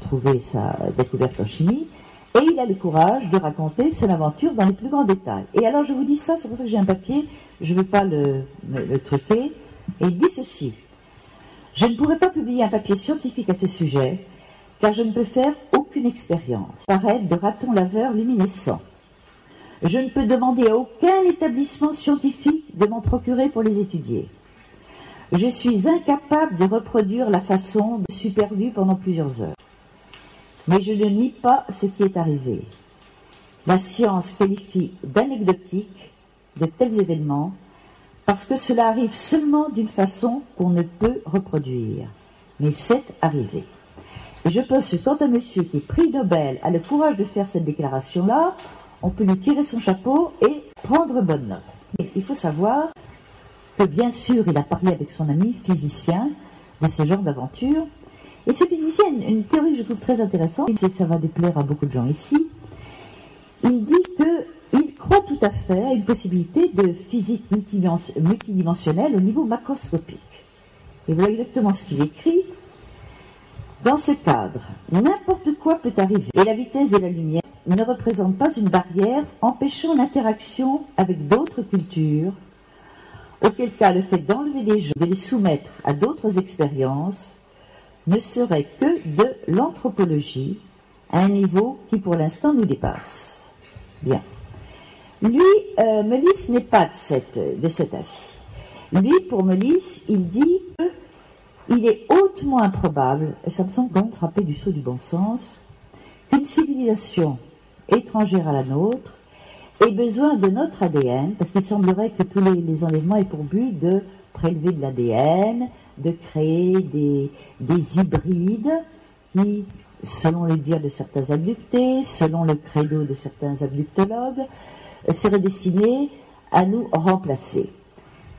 trouver sa découverte en chimie, et il a le courage de raconter son aventure dans les plus grands détails. Et alors je vous dis ça, c'est pour ça que j'ai un papier, je ne veux pas le truquer, et il dit ceci: je ne pourrais pas publier un papier scientifique à ce sujet, car je ne peux faire aucune expérience, paraître de raton laveur luminescent. Je ne peux demander à aucun établissement scientifique de m'en procurer pour les étudier. Je suis incapable de reproduire la façon de suis perdu pendant plusieurs heures. Mais je ne nie pas ce qui est arrivé. La science qualifie d'anecdotique de tels événements parce que cela arrive seulement d'une façon qu'on ne peut reproduire. Mais c'est arrivé. je pense que quand un monsieur qui est prix Nobel a le courage de faire cette déclaration-là, on peut lui tirer son chapeau et prendre bonne note. Et il faut savoir que bien sûr, il a parlé avec son ami physicien de ce genre d'aventure. Et ce physicien, une théorie que je trouve très intéressante, et ça va déplaire à beaucoup de gens ici, il dit qu'il croit tout à fait à une possibilité de physique multidimensionnelle au niveau macroscopique. Et voilà exactement ce qu'il écrit. Dans ce cadre, n'importe quoi peut arriver, et la vitesse de la lumière ne représente pas une barrière empêchant l'interaction avec d'autres cultures, auquel cas le fait d'enlever des gens, de les soumettre à d'autres expériences, ne serait que de l'anthropologie, à un niveau qui pour l'instant nous dépasse. Bien. Lui, Melis n'est pas de cet avis. Lui, pour Melis, il dit qu'il est hautement improbable, et ça me semble quand même frapper du sceau du bon sens, qu'une civilisation étrangère à la nôtre ait besoin de notre ADN, parce qu'il semblerait que tous les enlèvements aient pour but de prélever de l'ADN, de créer des hybrides qui, selon le dire de certains abductés, selon le credo de certains abductologues, seraient destinés à nous remplacer.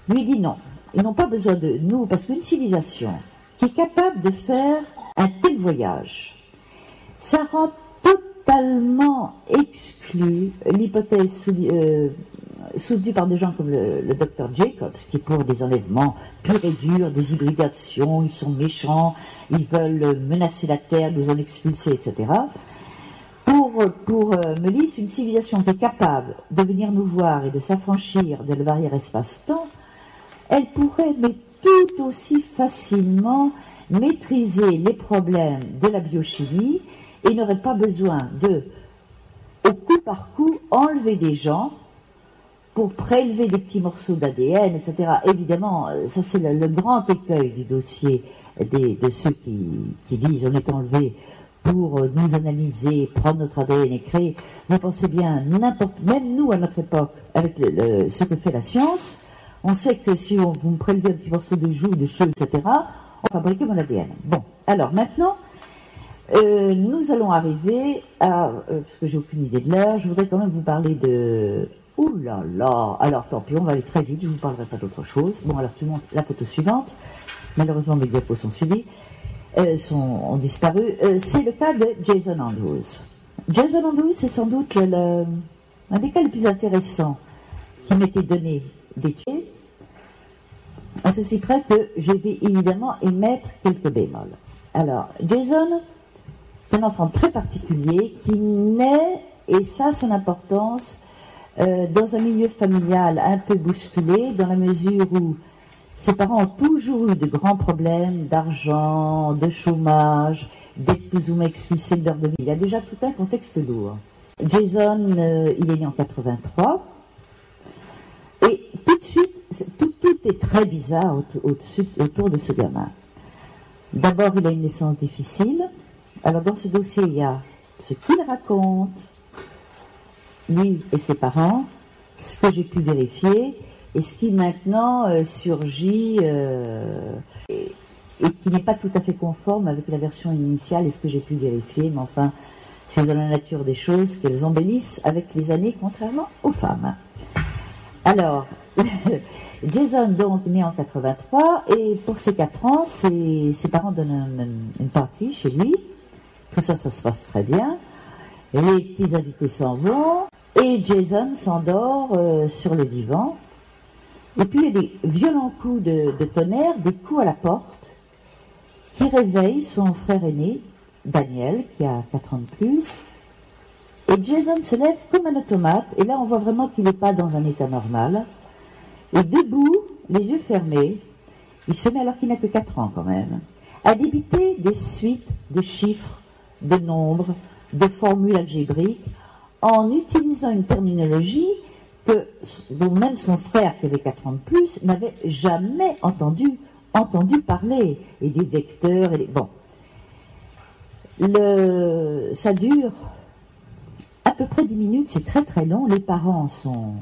Lui dit non, ils n'ont pas besoin de nous, parce qu'une civilisation qui est capable de faire un tel voyage, ça rend totalement exclu l'hypothèse soutenue par des gens comme le docteur Jacobs, qui est pour des enlèvements purs et durs, des hybridations, ils sont méchants, ils veulent menacer la Terre, nous en expulser, etc. Pour Melis, une civilisation qui est capable de venir nous voir et de s'affranchir de la barrière espace-temps, elle pourrait, mais tout aussi facilement, maîtriser les problèmes de la biochimie et n'aurait pas besoin de, au coup par coup, enlever des gens pour prélever des petits morceaux d'ADN, etc. Évidemment, ça c'est le grand écueil du dossier de ceux qui disent on est enlevé pour nous analyser, prendre notre ADN et créer. Vous pensez bien, même nous à notre époque, avec ce que fait la science, on sait que si vous me prélevez un petit morceau de joue, de cheveux, etc., on fabrique mon ADN. Bon, alors maintenant, nous allons arriver à, parce que j'ai aucune idée de l'heure, je voudrais quand même vous parler de... Ouh là là, alors tant pis, on va aller très vite, je ne vous parlerai pas d'autre chose. Bon, alors tout le monde, la photo suivante, malheureusement mes diapos sont suivis, ont disparu, c'est le cas de Jason Andrews. Jason Andrews, c'est sans doute un des cas les plus intéressants qui m'était donné d'étudier, à ceci près que je vais évidemment émettre quelques bémols. Alors, Jason, c'est un enfant très particulier qui naît, et ça son importance, dans un milieu familial un peu bousculé, dans la mesure où ses parents ont toujours eu de grands problèmes d'argent, de chômage, d'être plus ou moins expulsés de leur domicile. Il y a déjà tout un contexte lourd. Jason, il est né en 83, et tout de suite, tout est très bizarre autour de ce gamin. D'abord, il a une naissance difficile. Alors, dans ce dossier, il y a ce qu'il raconte, lui et ses parents, ce que j'ai pu vérifier, et ce qui maintenant surgit et qui n'est pas tout à fait conforme avec la version initiale et ce que j'ai pu vérifier, mais enfin, c'est dans la nature des choses qu'elles embellissent avec les années, contrairement aux femmes. Alors, Jason, donc, né en 83, et pour ses 4 ans, ses parents donnent une partie chez lui. Tout ça, ça se passe très bien. Les petits invités s'en vont, et Jason s'endort sur le divan. Et puis, il y a des violents coups de tonnerre, des coups à la porte, qui réveillent son frère aîné, Daniel, qui a 4 ans de plus. Et Jason se lève comme un automate, et là, on voit vraiment qu'il n'est pas dans un état normal. Et debout, les yeux fermés, il se met, alors qu'il n'a que 4 ans quand même, à débiter des suites de chiffres, de nombres, de formules algébriques, en utilisant une terminologie dont même son frère, qui avait 4 ans de plus, n'avait jamais entendu parler, et des vecteurs, et bon. Ça dure à peu près 10 minutes, c'est très très long, les parents sont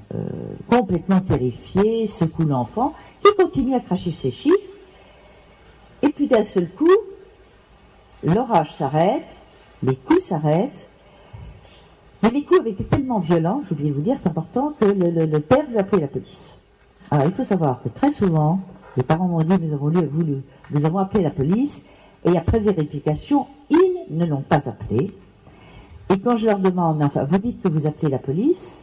complètement terrifiés, secouent l'enfant, qui continue à cracher ses chiffres, et puis d'un seul coup, l'orage s'arrête, les coups s'arrêtent, mais les coups avaient été tellement violents, j'ai oublié de vous dire, c'est important, que le père lui a appelé la police. Alors il faut savoir que très souvent, les parents m'ont dit, nous avons appelé la police, et après vérification, ils ne l'ont pas appelé. Et quand je leur demande, enfin, vous dites que vous appelez la police,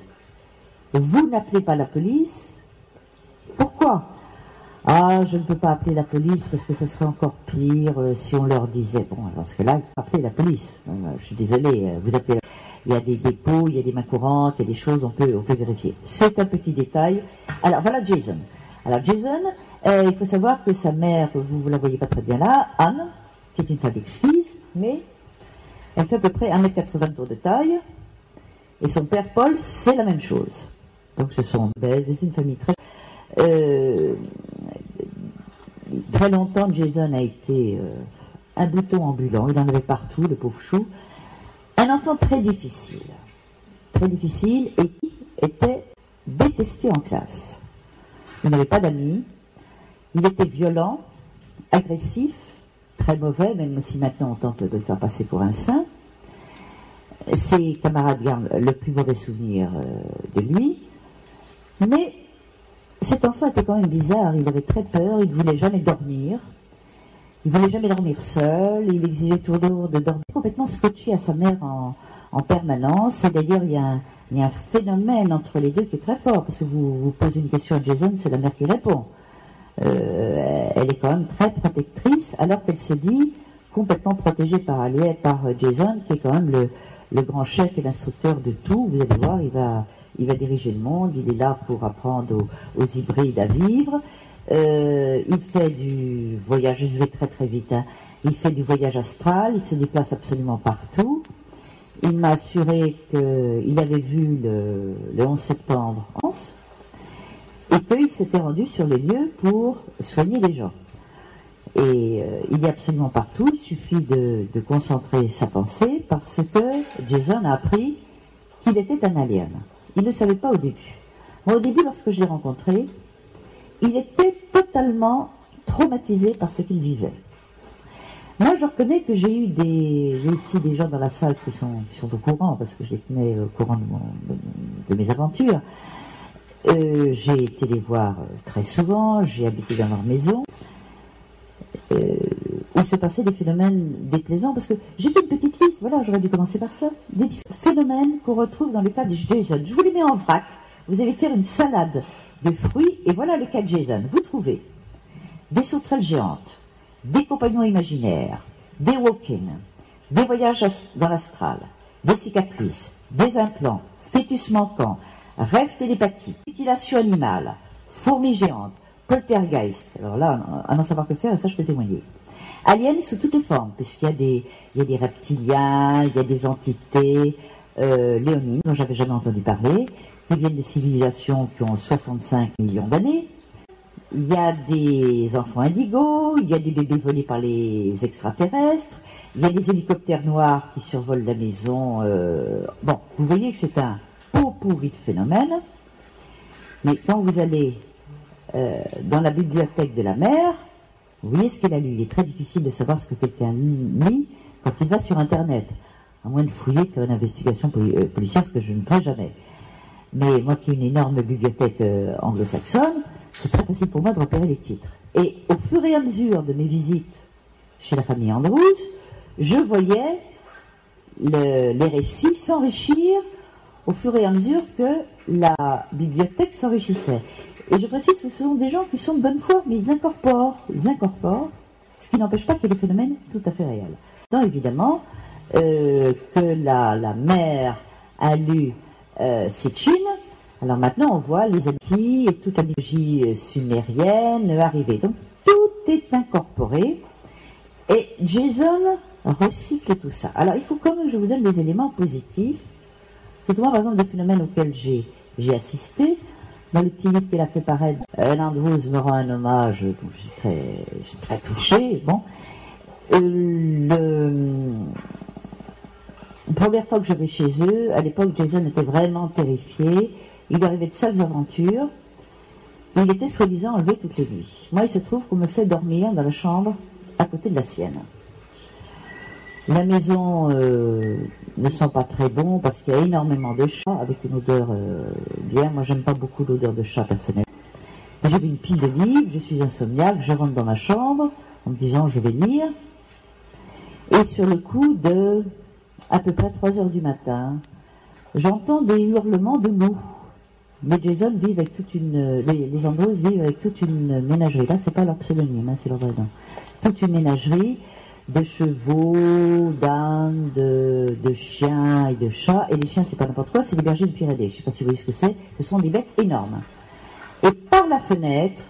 vous n'appelez pas la police, pourquoi? Ah, je ne peux pas appeler la police parce que ce serait encore pire si on leur disait. Bon, alors, parce que là, il faut appeler la police. Je suis désolé, vous appelez. Il y a des dépôts, il y a des mains courantes, il y a des choses, on peut vérifier. C'est un petit détail. Alors, voilà Jason. Alors, Jason, il faut savoir que sa mère, vous la voyez pas très bien là, Anne, qui est une femme exquise, mais elle fait à peu près 1m80 tour de taille, et son père Paul, c'est la même chose. Donc, ce sont obèses, mais c'est une famille très... très longtemps, Jason a été un bouton ambulant, il en avait partout, le pauvre chou. Un enfant très difficile, et qui était détesté en classe. Il n'avait pas d'amis, il était violent, agressif, très mauvais, même si maintenant on tente de le faire passer pour un saint. Ses camarades gardent le plus mauvais souvenir de lui, mais cet enfant était quand même bizarre, il avait très peur, il ne voulait jamais dormir. Il ne voulait jamais dormir seul, il exigeait toujours de dormir complètement scotché à sa mère en permanence. Et d'ailleurs, il y a un phénomène entre les deux qui est très fort, parce que vous posez une question à Jason, c'est la mère qui répond. Elle est quand même très protectrice, alors qu'elle se dit complètement protégée par Jason, qui est quand même le grand chef et l'instructeur de tout. Vous allez voir, il va diriger le monde, il est là pour apprendre aux hybrides à vivre. Il fait du voyage, je vais très très vite, hein. Il fait du voyage astral, il se déplace absolument partout. Il m'a assuré qu'il avait vu le 11 septembre en France et qu'il s'était rendu sur les lieux pour soigner les gens. Et il est absolument partout, il suffit de concentrer sa pensée, parce que Jason a appris qu'il était un alien. Il ne savait pas au début. Moi, au début, lorsque je l'ai rencontré, il était totalement traumatisé par ce qu'il vivait. Moi, je reconnais que j'ai aussi des gens dans la salle qui sont au courant, parce que je les tenais au courant de mes aventures. J'ai été les voir très souvent, j'ai habité dans leur maison, où se passaient des phénomènes déplaisants, parce que j'ai fait une petite liste, voilà, j'aurais dû commencer par ça, des phénomènes qu'on retrouve dans le cas de Jason. Je vous les mets en vrac, vous allez faire une salade de fruits, et voilà le cas de Jason. Vous trouvez des sauterelles géantes, des compagnons imaginaires, des walk-in, des voyages dans l'astral, des cicatrices, des implants, fœtus manquants, rêves télépathiques, mutilation animale, fourmis géantes, poltergeist. Alors là, à n'en savoir que faire, ça je peux témoigner. Aliens sous toutes les formes, puisqu'il y a des reptiliens, il y a des entités léonines, dont j'avais jamais entendu parler, qui viennent de civilisations qui ont 65 millions d'années. Il y a des enfants indigos, il y a des bébés volés par les extraterrestres, il y a des hélicoptères noirs qui survolent la maison. Bon, vous voyez que c'est un pot pourri de phénomènes, mais quand vous allez dans la bibliothèque de la mère, vous voyez ce qu'elle a lu. Il est très difficile de savoir ce que quelqu'un lit quand il va sur Internet, à moins de fouiller, de faire une investigation policière, ce que je ne ferai jamais. Mais moi qui ai une énorme bibliothèque anglo-saxonne, c'est très facile pour moi de repérer les titres. Et au fur et à mesure de mes visites chez la famille Andrews, je voyais les récits s'enrichir au fur et à mesure que la bibliothèque s'enrichissait. Et je précise que ce sont des gens qui sont de bonne foi, mais ils incorporent, ce qui n'empêche pas qu'il y ait des phénomènes tout à fait réels. Donc évidemment, que la mère a lu Sitchin. Alors maintenant, on voit les Anunnaki et toute la mythologie sumérienne arriver. Donc tout est incorporé et Jason recycle tout ça. Alors il faut quand même que je vous donne des éléments positifs. Surtout moi, par exemple, des phénomènes auxquels j'ai assisté. Dans le petit livre qu'elle a fait paraître, Andrews me rend un hommage, donc je suis très touchée. Bon. La première fois que je vais chez eux, à l'époque, Jason était vraiment terrifié. Il arrivait de sales aventures. Il était soi-disant enlevé toutes les nuits. Moi, il se trouve qu'on me fait dormir dans la chambre à côté de la sienne. La maison ne sent pas très bon parce qu'il y a énormément de chats avec une odeur bien. Moi, j'aime pas beaucoup l'odeur de chat personnellement. J'avais une pile de livres, je suis insomniaque, je rentre dans ma chambre en me disant je vais lire. Et sur le coup de à peu près 3 heures du matin, j'entends des hurlements de loups. Les Jason vivent avec toute une... Les Andros vivent avec toute une ménagerie. Là, c'est pas leur pseudonyme, hein, c'est leur vrai nom. Toute une ménagerie de chevaux, d'ânes, de chiens et de chats. Et les chiens, c'est pas n'importe quoi, c'est des bergers de Pyrénées. Je sais pas si vous voyez ce que c'est. Ce sont des bêtes énormes. Et par la fenêtre,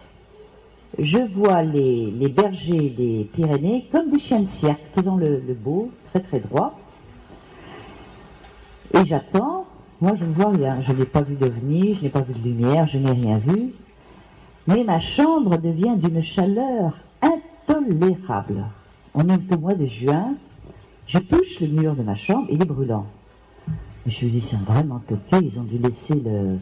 je vois les bergers des Pyrénées comme des chiens de cirque, faisant le beau, très très droit. Et j'attends. Moi, je ne vois rien. Je n'ai pas vu d'ovni, je n'ai pas vu de lumière, je n'ai rien vu. Mais ma chambre devient d'une chaleur intolérable. On est au mois de juin. Je touche le mur de ma chambre, il est brûlant. Je me dis, ils sont vraiment toqués, ils ont dû laisser le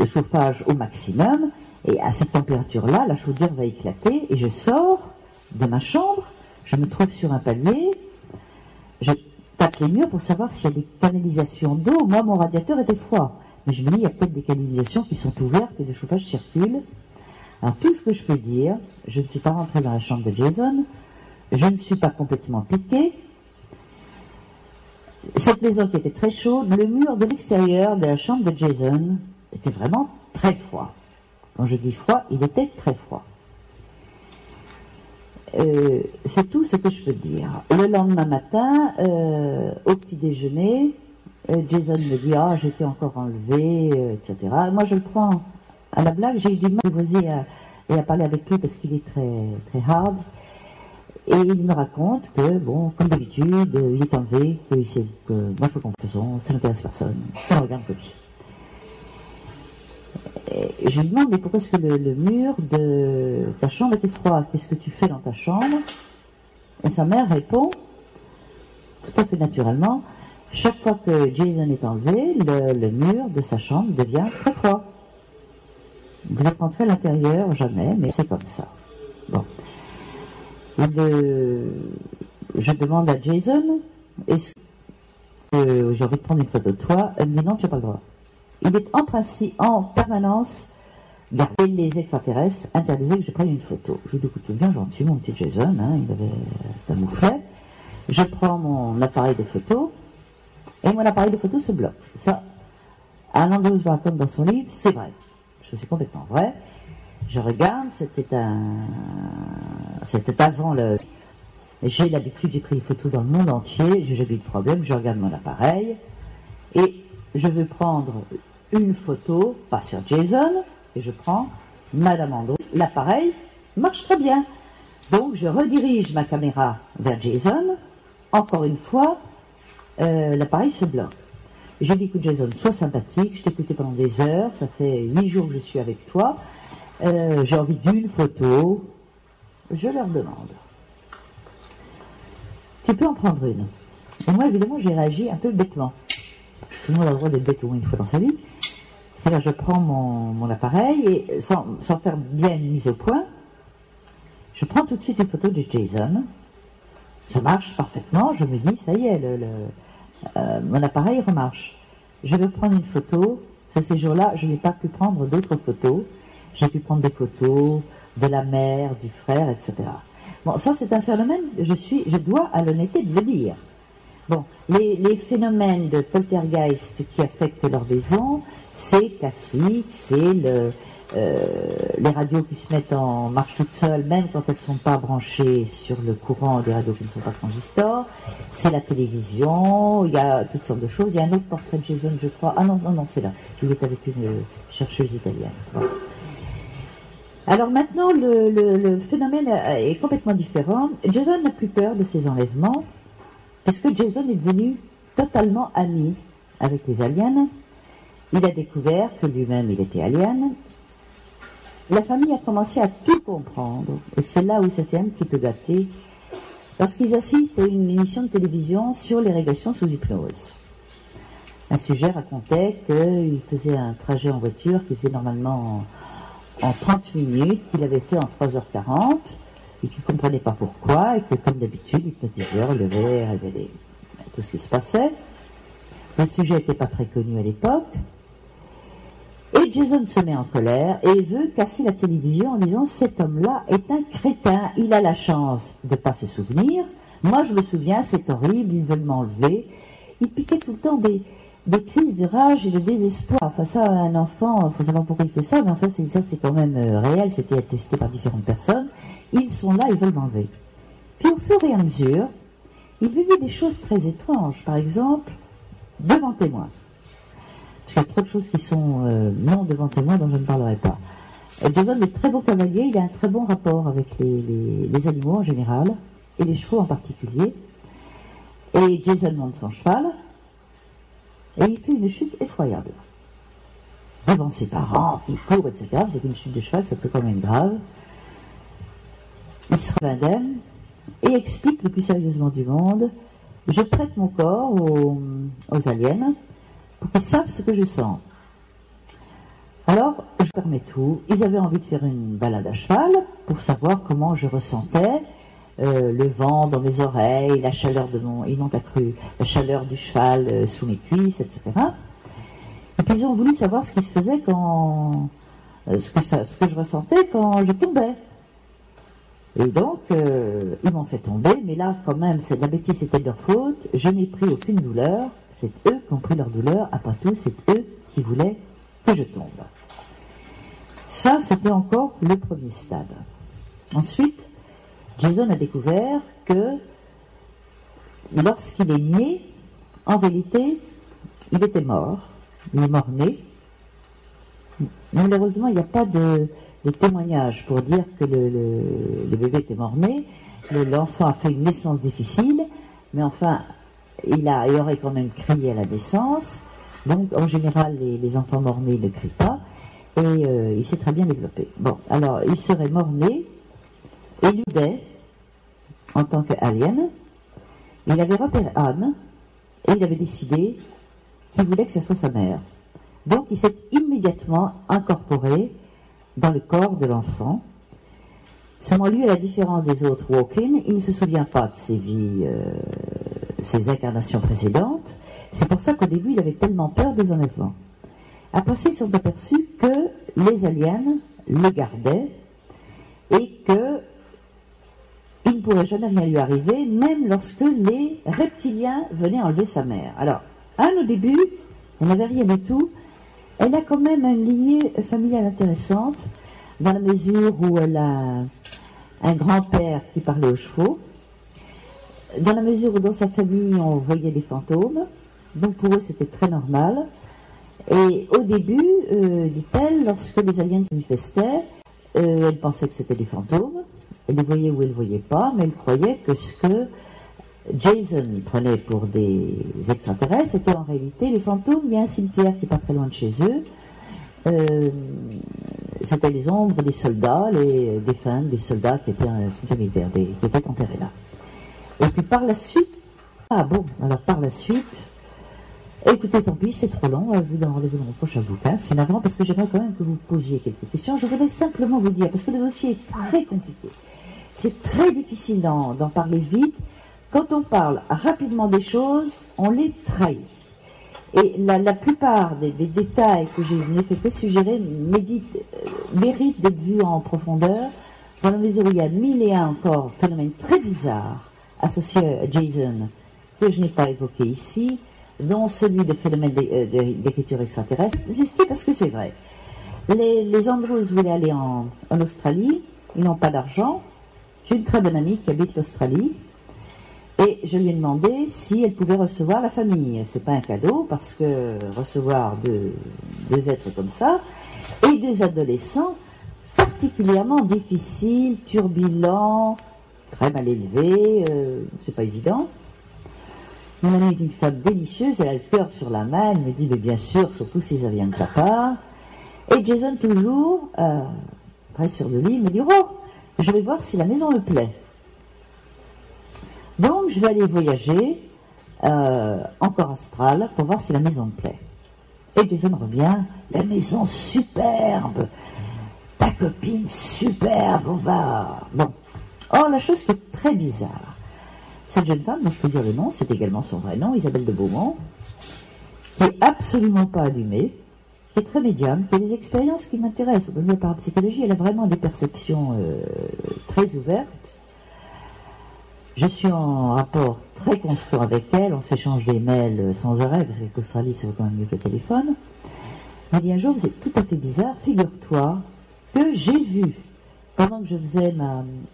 chauffage au maximum, et à cette température-là, la chaudière va éclater, et je sors de ma chambre, je me trouve sur un palier, je tape les murs pour savoir s'il y a des canalisations d'eau. Moi, mon radiateur était froid, mais je me dis, il y a peut-être des canalisations qui sont ouvertes et le chauffage circule. Alors, tout ce que je peux dire, je ne suis pas rentré dans la chambre de Jason, je ne suis pas complètement piqué. Cette maison qui était très chaude, le mur de l'extérieur de la chambre de Jason était vraiment très froid. Quand je dis froid, il était très froid. C'est tout ce que je peux dire. Le lendemain matin, au petit déjeuner, Jason me dit « Ah, j'étais encore enlevé, etc. » Moi, je le prends à la blague. J'ai eu du mal à poser et à parler avec lui parce qu'il est très, très hard. Et il me raconte que, bon, comme d'habitude, il est enlevé, que moi je fais confiance, ça n'intéresse personne, ça ne regarde que lui. Et je lui demande, mais pourquoi est-ce que le mur de ta chambre était froid? Qu'est-ce que tu fais dans ta chambre? Et sa mère répond, tout à fait naturellement, chaque fois que Jason est enlevé, le mur de sa chambre devient très froid. Vous êtes rentré à l'intérieur, jamais, mais c'est comme ça. Bon. Je demande à Jason, est-ce que j'ai envie de prendre une photo de toi? Elle me dit non, tu n'as pas le droit. Il est en principe, en permanence, gardé. Les extraterrestres interdisaient que je prenne une photo. Je lui dis, écoute, bien gentil, mon petit Jason, hein, il avait un mouflet. Je prends mon appareil de photo, et mon appareil de photo se bloque. Ça, Alan Andrews raconte dans son livre, c'est vrai. C'est complètement vrai. Je regarde, c'était avant le... J'ai l'habitude, j'ai pris des photos dans le monde entier, j'ai jamais eu de problème, je regarde mon appareil, et je veux prendre une photo, pas sur Jason, et je prends Madame Andrews. L'appareil marche très bien. Donc je redirige ma caméra vers Jason, encore une fois, l'appareil se bloque. J'ai dit, écoute Jason, sois sympathique, je t'ai écouté pendant des heures, ça fait 8 jours que je suis avec toi, j'ai envie d'une photo, je leur demande. Tu peux en prendre une. Et moi, évidemment, j'ai réagi un peu bêtement. Tout le monde a le droit d'être bête au moins une fois dans sa vie. C'est-à-dire, je prends mon appareil et sans faire bien une mise au point, je prends tout de suite une photo de Jason. Ça marche parfaitement, je me dis, ça y est, mon appareil remarche. Je vais prendre une photo. Ces jours-là, je n'ai pas pu prendre d'autres photos. J'ai pu prendre des photos de la mère, du frère, etc. Bon, ça c'est un phénomène, je dois à l'honnêteté de le dire. Bon, les phénomènes de poltergeist qui affectent leur maison, c'est classique, c'est les radios qui se mettent en marche toutes seules, même quand elles ne sont pas branchées sur le courant des radios qui ne sont pas transistors, c'est la télévision, il y a toutes sortes de choses. Il y a un autre portrait de Jason, je crois. Ah non, c'est là. Il est avec une chercheuse italienne. Bon. Alors maintenant, le phénomène est complètement différent. Jason n'a plus peur de ces enlèvements, parce que Jason est devenu totalement ami avec les aliens. Il a découvert que lui-même, il était alien. La famille a commencé à tout comprendre, et c'est là où ça s'est un petit peu gâté, parce qu'ils assistent à une émission de télévision sur les régressions sous hypnose. Un sujet racontait qu'il faisait un trajet en voiture, qu'il faisait normalement en 30 minutes, qu'il avait fait en 3h40, et qui ne comprenait pas pourquoi, et que comme d'habitude, l'hypnotiseur devait révéler tout ce qui se passait. Le sujet n'était pas très connu à l'époque. Et Jason se met en colère et veut casser la télévision en disant « Cet homme-là est un crétin, il a la chance de ne pas se souvenir. Moi, je me souviens, c'est horrible, ils veulent m'enlever. » Il piquait tout le temps des crises de rage et de désespoir. Enfin, ça, un enfant, il faut savoir pourquoi il fait ça, mais enfin, ça, c'est quand même réel, c'était attesté par différentes personnes. Ils sont là, ils veulent m'enlever. Puis, au fur et à mesure, il vivait des choses très étranges. Par exemple, devant témoin. Parce qu'il y a trop de choses qui sont non devant témoin dont je ne parlerai pas. Jason est très beau cavalier, il a un très bon rapport avec les animaux en général, et les chevaux en particulier. Et Jason monte son cheval, et il fait une chute effroyable. Devant ses parents, qui courent, etc. C'est qu'une chute de cheval, ça peut quand même grave. Il se relève indemne, et explique le plus sérieusement du monde, je prête mon corps aux aliens, pour qu'ils savent ce que je sens. Alors, je permets tout. Ils avaient envie de faire une balade à cheval pour savoir comment je ressentais le vent dans mes oreilles, la chaleur ils m'ont accru la chaleur du cheval sous mes cuisses, etc. Et puis ils ont voulu savoir ce qui se faisait quand ce que je ressentais quand je tombais. Et donc, ils m'ont fait tomber, mais là, quand même, c'est de la bêtise, c'était de leur faute. Je n'ai pris aucune douleur. C'est eux qui ont pris leur douleur. Après tout, c'est eux qui voulaient que je tombe. Ça, c'était encore le premier stade. Ensuite, Jason a découvert que lorsqu'il est né, en réalité, il était mort. Il est mort-né. Malheureusement, il n'y a pas de témoignages pour dire que le bébé était mort-né. L'enfant a fait une naissance difficile, mais enfin, il aurait quand même crié à la naissance. Donc, en général, les enfants mort-nés ne crient pas, et il s'est très bien développé. Bon, alors, il serait mort-né, et Ludet, en tant qu'alien, il avait repéré Anne, et il avait décidé qu'il voulait que ce soit sa mère. Donc, il s'est immédiatement incorporé dans le corps de l'enfant. Seulement lui, à la différence des autres walk-in, il ne se souvient pas de ses vies, ses incarnations précédentes. C'est pour ça qu'au début, il avait tellement peur des enlèvements. Après ça, ils se sont aperçus que les aliens le gardaient et que il ne pourrait jamais rien lui arriver, même lorsque les reptiliens venaient enlever sa mère. Alors, Anne, au début, elle n'avait rien du tout. Elle a quand même une lignée familiale intéressante, dans la mesure où elle a un grand-père qui parlait aux chevaux, dans la mesure où dans sa famille on voyait des fantômes, donc pour eux c'était très normal. Et au début, dit-elle, lorsque les aliens se manifestaient, elle pensait que c'était des fantômes, elle les voyait ou elle ne voyait pas, mais elle croyait que ce que Jason prenait pour des extraterrestres c'était en réalité les fantômes. Il y a un cimetière qui n'est pas très loin de chez eux. C'était les ombres des soldats, des femmes, des soldats qui étaient un cimetière militaire, qui étaient enterrés là. Et puis par la suite, écoutez, tant pis, c'est trop long, vous dans rendez-vous dans mon prochain bouquin, c'est navrant parce que j'aimerais quand même que vous posiez quelques questions. Je voudrais simplement vous dire, parce que le dossier est très compliqué, c'est très difficile d'en parler vite. Quand on parle rapidement des choses, on les trahit. Et la plupart des détails que je n'ai fait que suggérer méritent d'être vus en profondeur, dans la mesure où il y a 1001 encore phénomènes très bizarres associés à Jason que je n'ai pas évoqués ici, dont celui de phénomène d'écriture extraterrestre. C'est parce que c'est vrai. Les Andrews voulaient aller en Australie, ils n'ont pas d'argent. J'ai une très bonne amie qui habite l'Australie. Et je lui ai demandé si elle pouvait recevoir la famille. C'est pas un cadeau, parce que recevoir deux êtres comme ça, et deux adolescents particulièrement difficiles, turbulents, très mal élevés, c'est pas évident. Mon amie est une femme délicieuse, elle a le cœur sur la main, elle me dit, mais bien sûr, surtout si ça vient de ta part. Et Jason, toujours, près sur le lit, me dit, oh, je vais voir si la maison me plaît. Donc, je vais aller voyager en corps astral pour voir si la maison me plaît. Et Jason revient, la maison superbe, ta copine superbe, on va... Bon, Or, la chose qui est très bizarre, cette jeune femme, dont je peux dire le nom, c'est également son vrai nom, Isabelle de Beaumont, qui est absolument pas allumée, qui est très médium, qui a des expériences qui m'intéressent. Au niveau de la parapsychologie, elle a vraiment des perceptions très ouvertes. Je suis en rapport très constant avec elle, on s'échange des mails sans arrêt, parce qu'avec l'Australie, ça va quand même mieux que le téléphone. Elle m'a dit un jour, c'est tout à fait bizarre, figure-toi que j'ai vu, pendant que je faisais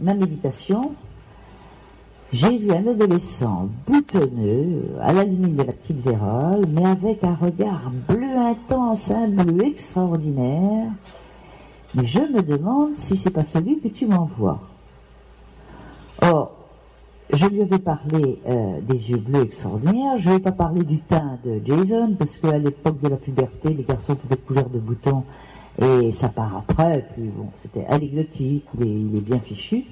ma méditation, j'ai vu un adolescent boutonneux, à la limite de la petite vérole, mais avec un regard bleu intense, un bleu extraordinaire. Mais je me demande si c'est pas celui que tu m'envoies. Or, je lui avais parlé des yeux bleus extraordinaires, je ne lui ai pas parlé du teint de Jason, parce qu'à l'époque de la puberté, les garçons pouvaient être couverts de boutons, et ça part après, puis bon, c'était anecdotique, il est bien fichu.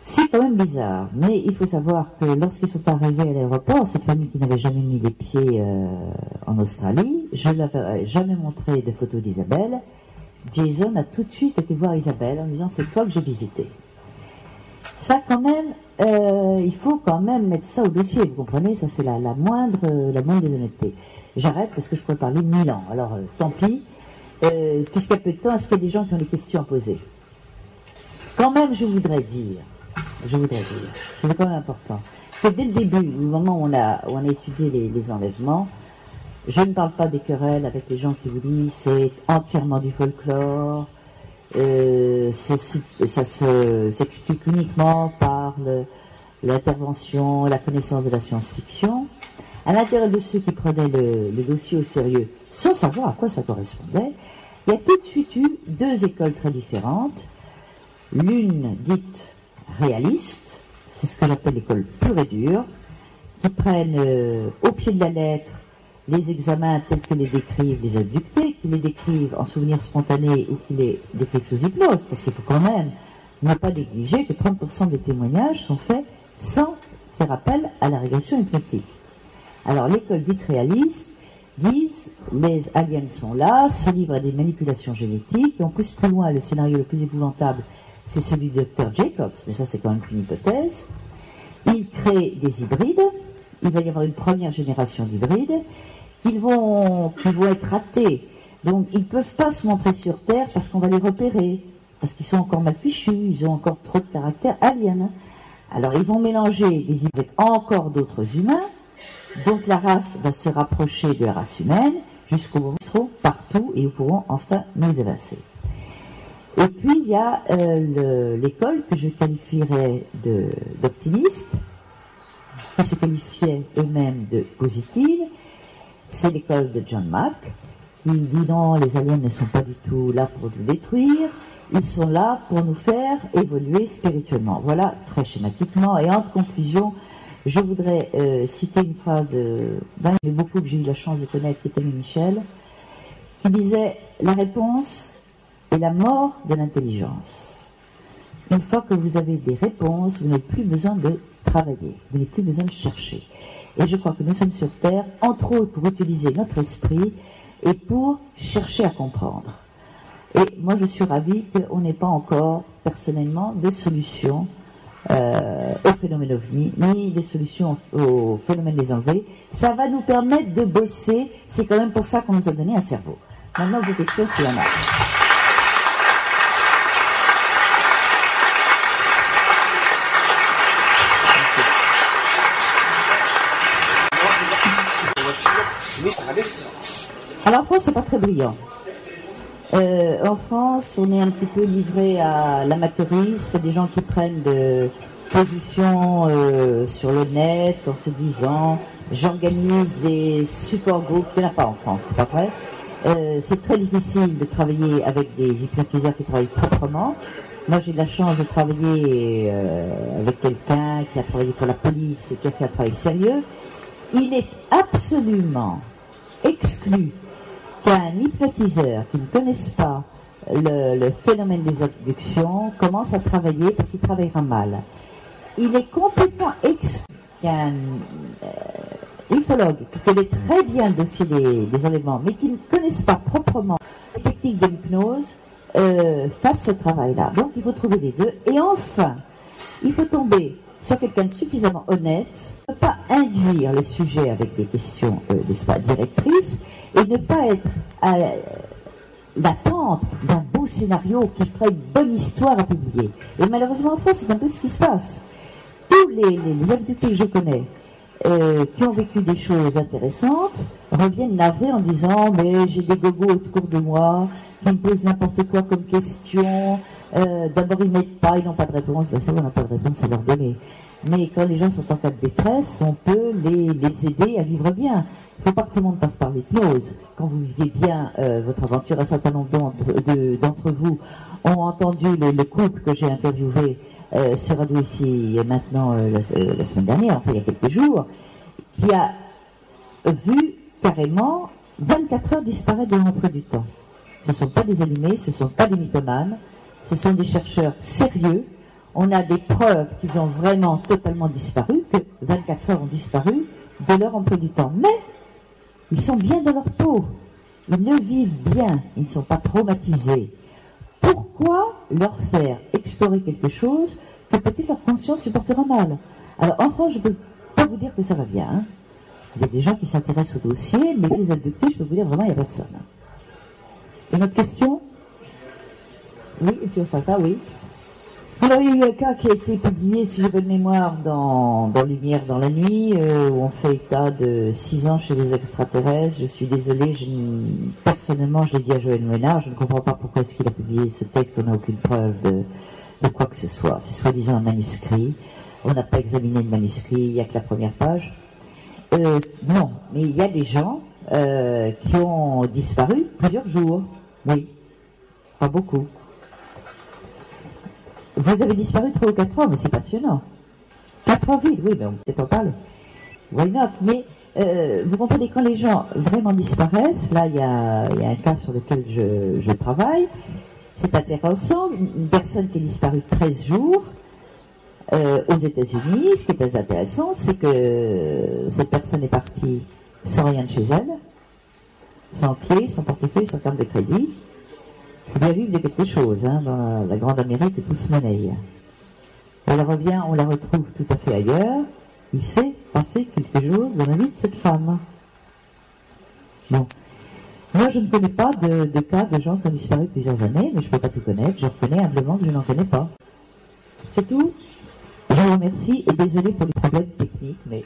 C'est quand même bizarre, mais il faut savoir que lorsqu'ils sont arrivés à l'aéroport, cette famille qui n'avait jamais mis les pieds en Australie, je ne l'avais jamais montré de photos d'Isabelle. Jason a tout de suite été voir Isabelle en lui disant « c'est toi que j'ai visité ». Ça quand même, il faut quand même mettre ça au dossier, vous comprenez, ça c'est la moindre des honnêtetés. J'arrête parce que je pourrais parler 1000 ans, alors tant pis, puisqu'il y a peu de temps, est-ce qu'il y a des gens qui ont des questions à poser? Quand même, je voudrais dire, c'est quand même important, que dès le début, au moment où on a étudié les enlèvements, je ne parle pas des querelles avec les gens qui vous disent c'est entièrement du folklore, ça s'explique uniquement par l'intervention, la connaissance de la science-fiction. À l'intérieur de ceux qui prenaient le dossier au sérieux, sans savoir à quoi ça correspondait, il y a tout de suite eu deux écoles très différentes. L'une dite réaliste, c'est ce que j'appelle l'école pure et dure, qui prennent au pied de la lettre les examens tels que les décrivent les abductés, qui les décrivent en souvenir spontané ou qui les décrivent sous hypnose, parce qu'il faut quand même ne pas négliger que 30% des témoignages sont faits sans faire appel à la régression hypnotique. Alors l'école dite réaliste disent les aliens sont là, se livrent à des manipulations génétiques, et on pousse plus loin, le scénario le plus épouvantable, c'est celui du Dr Jacobs, mais ça c'est quand même une hypothèse. Ils créent des hybrides, il va y avoir une première génération d'hybrides, qui vont être ratés. Donc ils ne peuvent pas se montrer sur Terre parce qu'on va les repérer, parce qu'ils sont encore mal fichus, ils ont encore trop de caractère alien. Alors ils vont mélanger les hybrides avec encore d'autres humains, donc la race va se rapprocher de la race humaine, jusqu'au moment où ils seront partout et où pourront enfin nous évincer. Et puis il y a l'école que je qualifierais d'optimiste, qui se qualifiait eux-mêmes de positive, c'est l'école de John Mack, qui dit non, les aliens ne sont pas du tout là pour nous détruire, ils sont là pour nous faire évoluer spirituellement. Voilà, très schématiquement, et en conclusion, je voudrais citer une phrase d'un des beaucoup que j'ai eu la chance de connaître, qui était Michel, qui disait « La réponse est la mort de l'intelligence. Une fois que vous avez des réponses, vous n'avez plus besoin de travailler, vous n'avez plus besoin de chercher. » Et je crois que nous sommes sur Terre, entre autres, pour utiliser notre esprit et pour chercher à comprendre. Et moi, je suis ravie qu'on n'ait pas encore, personnellement, de solution au phénomène OVNI, ni de solution au phénomène des enlevés. Ça va nous permettre de bosser. C'est quand même pour ça qu'on nous a donné un cerveau. Maintenant, vos questions, s'il y en a. Alors en France, c'est pas très brillant. En France, on est un petit peu livré à l'amateurisme, des gens qui prennent de position sur le net en se disant j'organise des support groups. Il n'y en a pas en France, c'est pas vrai. C'est très difficile de travailler avec des hypnotiseurs qui travaillent proprement. Moi, j'ai de la chance de travailler avec quelqu'un qui a travaillé pour la police et qui a fait un travail sérieux. Il est absolument exclu qu'un hypnotiseur qui ne connaisse pas le phénomène des abductions commence à travailler parce qu'il travaillera mal. Il est complètement exclu qu'un ufologue qui connaît très bien le dossier des enlèvements, mais qui ne connaisse pas proprement les techniques de l'hypnose, fasse ce travail-là. Donc il faut trouver les deux. Et enfin, il faut tomber sur quelqu'un de suffisamment honnête, ne pas induire le sujet avec des questions, n'est-ce pas, directrices, et ne pas être à l'attente d'un beau scénario qui ferait une bonne histoire à publier. Et malheureusement en France, c'est un peu ce qui se passe. Tous les habitués que je connais, qui ont vécu des choses intéressantes, reviennent navrés en disant mais j'ai des gogos autour de moi qui me posent n'importe quoi comme question, d'abord ils n'aident pas, ils n'ont pas de réponse, ben ça on n'a pas de réponse à leur donner. Mais quand les gens sont en cas de détresse, on peut les aider à vivre bien. Il ne faut pas que tout le monde passe par l'hypnose. Quand vous vivez bien votre aventure, un certain nombre d'entre vous ont entendu le couple que j'ai interviewé sur Radio ici maintenant la semaine dernière, enfin il y a quelques jours, qui a vu carrément 24 heures disparaître de l'emploi du temps. Ce ne sont pas des allumés, ce ne sont pas des mythomanes, ce sont des chercheurs sérieux. On a des preuves qu'ils ont vraiment totalement disparu, que 24 heures ont disparu de leur emploi du temps. Mais ils sont bien dans leur peau, ils le vivent bien, ils ne sont pas traumatisés. Pourquoi leur faire explorer quelque chose que peut-être leur conscience supportera mal? Alors en France, je ne peux pas vous dire que ça va bien. Hein. Il y a des gens qui s'intéressent au dossier, mais les abductés, je peux vous dire vraiment, il n'y a personne. Une autre question? Oui, et puis au Santa, oui. Alors il y a eu un cas qui a été publié, si j'ai bonne mémoire, dans Lumière dans la nuit, où on fait état de 6 ans chez les extraterrestres. Je suis désolée, personnellement, je l'ai dit à Joël Ménard, je ne comprends pas pourquoi est-ce qu'il a publié ce texte, on n'a aucune preuve de quoi que ce soit. C'est soi-disant un manuscrit, on n'a pas examiné le manuscrit, il n'y a que la première page. Non, mais il y a des gens qui ont disparu plusieurs jours, oui, pas beaucoup. Vous avez disparu 3 ou 4 ans, mais c'est passionnant. 4 ans vide, oui, mais on peut peut-être en parler. Why not? Mais vous comprenez, quand les gens vraiment disparaissent, là il y a un cas sur lequel je travaille, c'est intéressant, une personne qui est disparue 13 jours aux États-Unis. Ce qui est très intéressant, c'est que cette personne est partie sans rien de chez elle, sans clé, sans portefeuille, sans carte de crédit. Bien vu, il y a quelque chose hein, dans la grande Amérique, tout se monnaie. Elle revient, on la retrouve tout à fait ailleurs. Il s'est passé quelque chose dans la vie de cette femme. Bon. Moi, je ne connais pas de cas de gens qui ont disparu plusieurs années, mais je ne peux pas tout connaître. Je reconnais humblement que je n'en connais pas. C'est tout. Je vous remercie et désolé pour les problèmes techniques, mais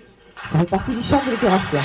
ça fait partie du charme de l'opération.